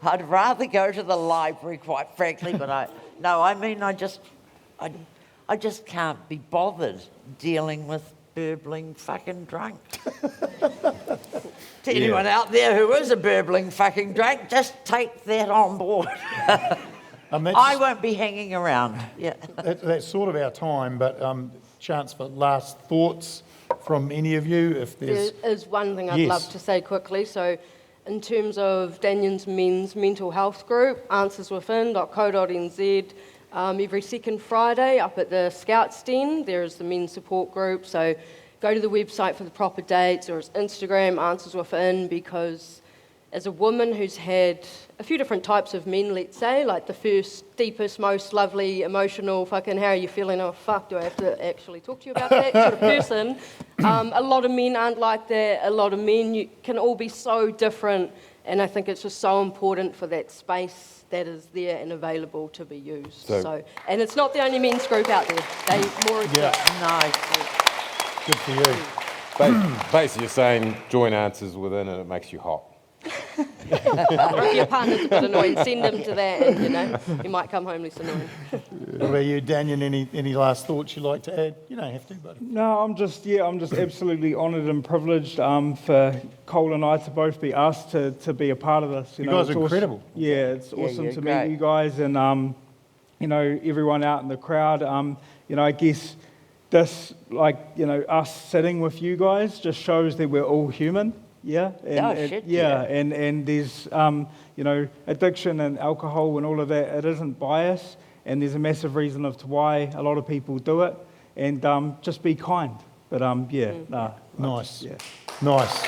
I'd rather go to the library, quite frankly, but I just can't be bothered dealing with burbling fucking drunk. To anyone out there who is a burbling fucking drunk, just take that on board. I won't be hanging around. Yeah. That's sort of our time, but chance for last thoughts from any of you, if there's... There is one thing I'd love to say quickly. So in terms of Danyon's men's mental health group, answerswithin.co.nz, every second Friday up at the Scouts Den, there is the men's support group. So go to the website for the proper dates, or it's Instagram, Answers Within, because as a woman who's had a few different types of men, let's say, like the first, deepest, most lovely, emotional, fucking, how are you feeling? Oh, fuck, do I have to actually talk to you about that sort of person? A lot of men aren't like that. A lot of men can all be so different, and I think it's just so important for that space that is there and available to be used. So and it's not the only men's group out there. They more exist. Nice. Good for you. Basically, you're saying join Answers Within and it makes you hot. Or if your partner's a bit annoying, send him to that, and you know he might come home less annoying. What about you, Danyon? Any last thoughts you'd like to add? You don't have to, but No, I'm just absolutely honoured and privileged for Cole and I to both be asked to be a part of this. You guys are incredible. It's awesome to meet you guys and you know, everyone out in the crowd. You know, I guess this, like, you know, us sitting with you guys just shows that we're all human. Yeah, and there's you know, addiction and alcohol and all of that. It isn't bias, and there's a massive reason as to why a lot of people do it. And just be kind. But nice. Yeah. Nice.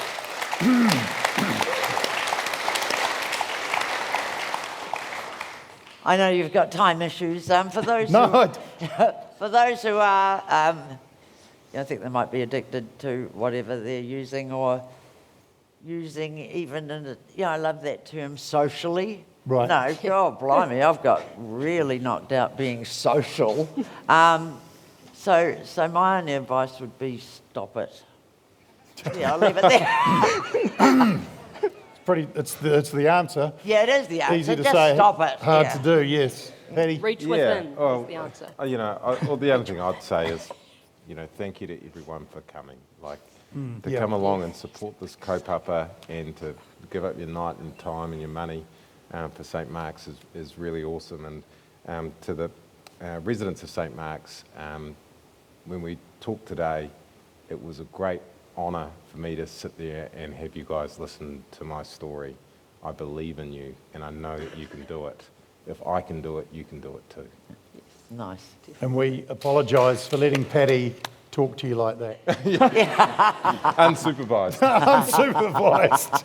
I know you've got time issues. For those for those who are, I think they might be addicted to whatever they're using, or using even in I love that term, socially. Right. No, God blimey, I've got really knocked out being social. So my only advice would be stop it. Yeah, I'll leave it there. It's the answer. Yeah, it is the answer. Easy to Just say, stop it. hard to do. Yes, Paddy. Reach within is the answer. You know, well, the other thing I'd say is, you know, thank you to everyone for coming. Like, to come along and support this kaupapa and to give up your night and time and your money for St Mark's is really awesome. And to the residents of St Mark's, when we talked today, it was a great honour for me to sit there and have you guys listen to my story. I believe in you and I know that you can do it. If I can do it, you can do it too. Nice. And we apologise for letting Paddy talk to you like that. Unsupervised. Unsupervised.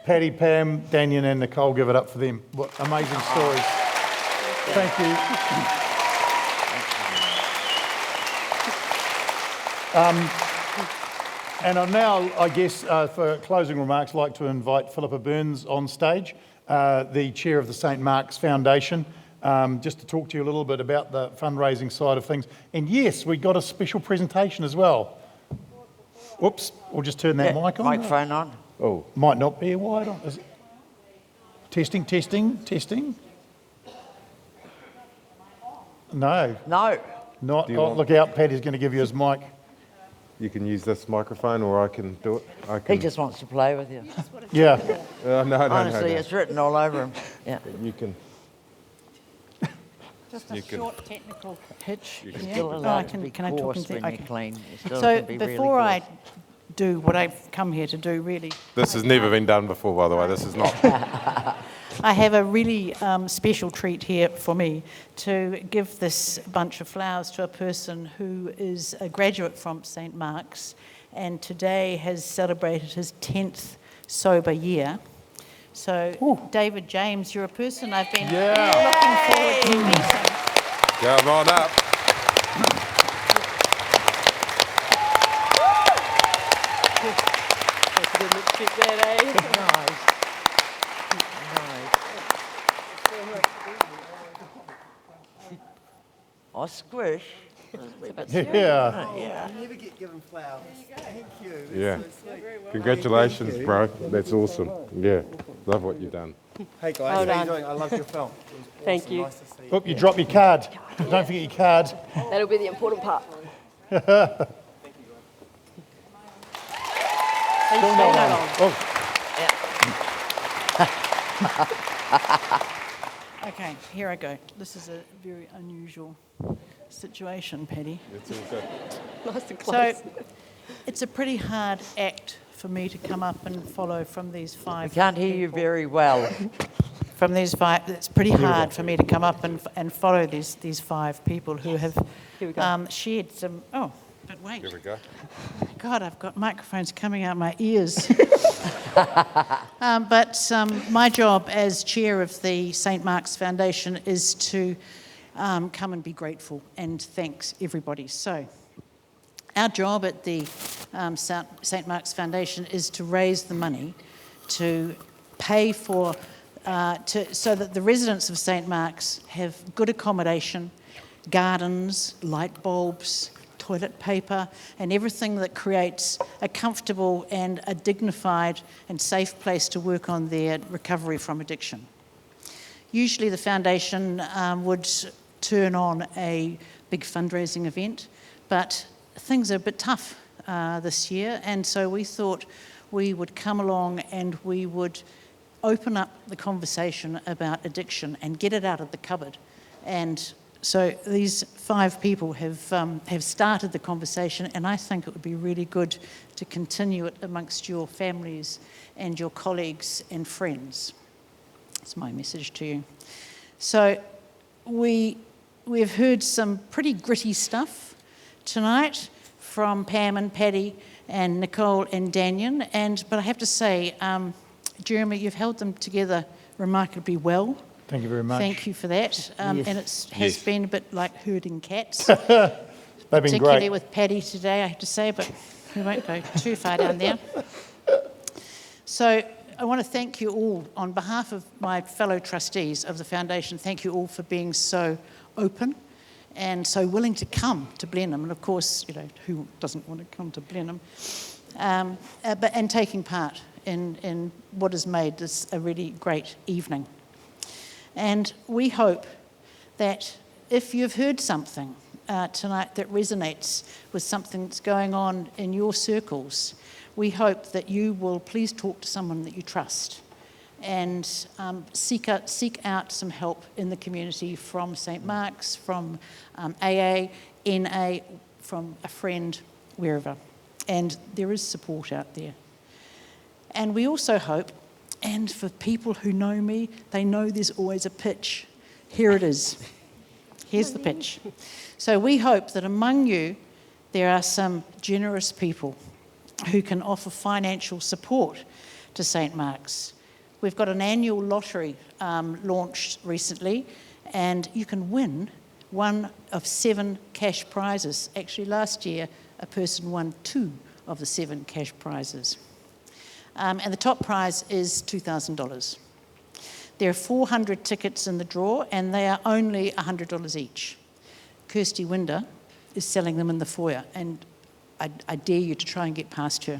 Paddy, Pam, Danyon and Nicole, give it up for them. What amazing stories. Thank you. And I'd now, I guess, for closing remarks, like to invite Philippa Burns on stage, the chair of the St Mark's Foundation, just to talk to you a little bit about the fundraising side of things. And yes, we got a special presentation as well. Whoops, we'll just turn that mic on. Microphone on. Oh, might not be a wide on. Is it? Testing. No. No. Not. Do you Oh, want- look out, Paddy's going to give you his mic. You can use this microphone, or I can do it. I He can. just wants to play with you. Yeah. No. Honestly, it's written all over him. Yeah. You can. Just You a can- short technical hitch. You're Yeah. still Oh, allowed to be can I talk coarse and think? when you're Okay. clean. You still So can be really before I coarse. do what I've come here to do, really, This has never been done before, by the way. This is not. I have a really special treat here for me to give this bunch of flowers to a person who is a graduate from St Mark's and today has celebrated his 10th sober year. So, David James, you're a person I've been looking forward to meeting. Come on up. Nice. Oh, squish. Yeah. I never get given flowers. Thank you. Yeah. Congratulations, bro. That's awesome. Yeah. Love what you've done. Hey guys, Well how you done. doing? I loved your film. It was awesome. Thank you. Nice to see you. Look, you drop your card. Don't forget your card. That'll be the important part. Still not on. Oh, Okay, here I go. This is a very unusual situation, Paddy. It's all good. Nice and So, close. it's a pretty hard act for me to come up and follow from these I five. can't hear you very well. From these five, it's pretty hard for me to come up and follow these five people who have Here we go. shared some. Oh, but wait, Here we go. God, I've got microphones coming out my ears. But my job as chair of the St Mark's Foundation is to come and be grateful and thanks everybody. So, our job at the St Mark's Foundation is to raise the money to pay for, so that the residents of St Mark's have good accommodation, gardens, light bulbs, toilet paper, and everything that creates a comfortable and a dignified and safe place to work on their recovery from addiction. Usually the foundation would turn on a big fundraising event, but things are a bit tough this year, and so we thought we would come along and we would open up the conversation about addiction and get it out of the cupboard. And so these five people have started the conversation, and I think it would be really good to continue it amongst your families and your colleagues and friends. That's my message to you. So we've heard some pretty gritty stuff tonight from Pam and Paddy and Nicole and Danyon, but I have to say, Jeremy, you've held them together remarkably well. thank you very much. Thank you for that. And it has Yes. been a bit like herding cats, They've been particularly great. with Paddy today, I have to say, but we won't go too far down there. So I want to thank you all on behalf of my fellow trustees of the foundation. Thank you all for being so open and so willing to come to Blenheim. And of course, you know, who doesn't want to come to Blenheim? And taking part in what has made this a really great evening. And we hope that if you've heard something tonight that resonates with something that's going on in your circles, we hope that you will please talk to someone that you trust and seek out some help in the community from St Mark's, from AA, NA, from a friend, wherever. And there is support out there. And we also hope, and for people who know me, they know there's always a pitch. Here it is. Here's the pitch. So we hope that among you there are some generous people who can offer financial support to St Mark's. We've got an annual lottery launched recently, and you can win one of 7 cash prizes. Actually, last year a person won 2 of the 7 cash prizes. And the top prize is $2,000. There are 400 tickets in the draw, and they are only $100 each. Kirsty Winder is selling them in the foyer, and I dare you to try and get past her.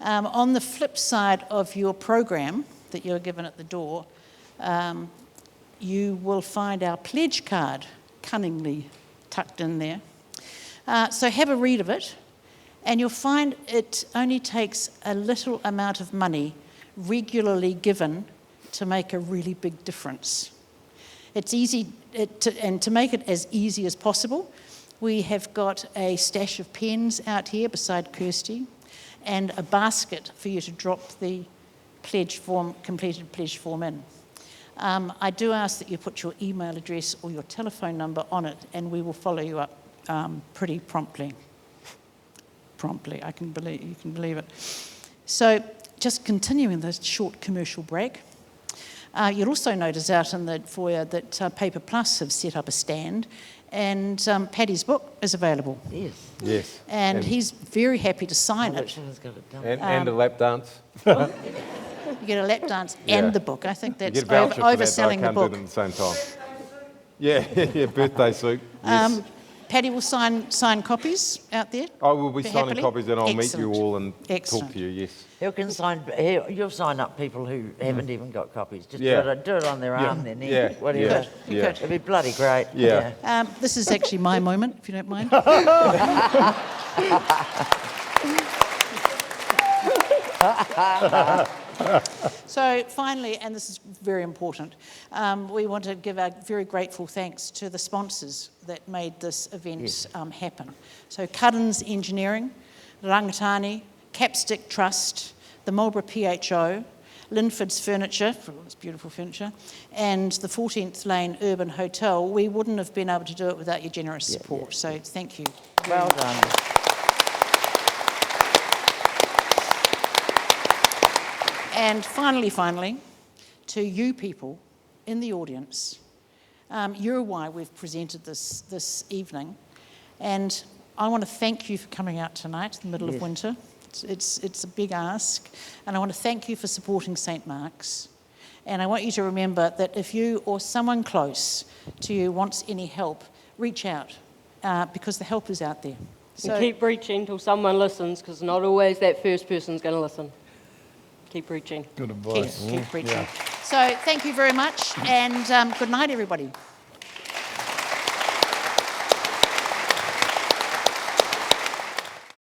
On the flip side of your program that you're given at the door, you will find our pledge card cunningly tucked in there. So have a read of it, and you'll find it only takes a little amount of money regularly given to make a really big difference. It's easy, and to make it as easy as possible, we have got a stash of pens out here beside Kirsty, and a basket for you to drop the completed pledge form in. I do ask that you put your email address or your telephone number on it, and we will follow you up pretty promptly. Promptly, you can believe it. So, just continuing the short commercial break, you'll also notice out in the foyer that Paper Plus have set up a stand, and Paddy's book is available. Yes. Yes. And he's very happy to sign it. And a lap dance. You get a lap dance and the book. I think that's You get a voucher for that, overselling but I the book. can't do it at the same time. Yeah, birthday suit. Yes. Paddy will sign copies out there. I will be signing happily. copies, and I'll meet Excellent. you all and Excellent. talk to you, yes. You'll sign up people who haven't even got copies. Just Yeah. do it on their arm then. Yeah. Whatever. Yeah. It'd be bloody great. Yeah. This is actually my moment, if you don't mind. So finally, and this is very important, we want to give our very grateful thanks to the sponsors that made this event happen. So Cuddens Engineering, Rangatani, Capstick Trust, the Marlborough PHO, Linford's Furniture, for all this beautiful furniture, and the 14th Lane Urban Hotel. We wouldn't have been able to do it without your generous support, so thank you. Well done. And finally, to you people in the audience, you're why we've presented this evening, and I want to thank you for coming out tonight in the middle of winter. It's a big ask, and I want to thank you for supporting St Mark's. And I want you to remember that if you or someone close to you wants any help, reach out, because the help is out there. So and keep preaching till someone listens, because not always that first person's going to listen. Keep preaching. Good advice. Keep preaching. Yeah. So thank you very much, and good night, everybody.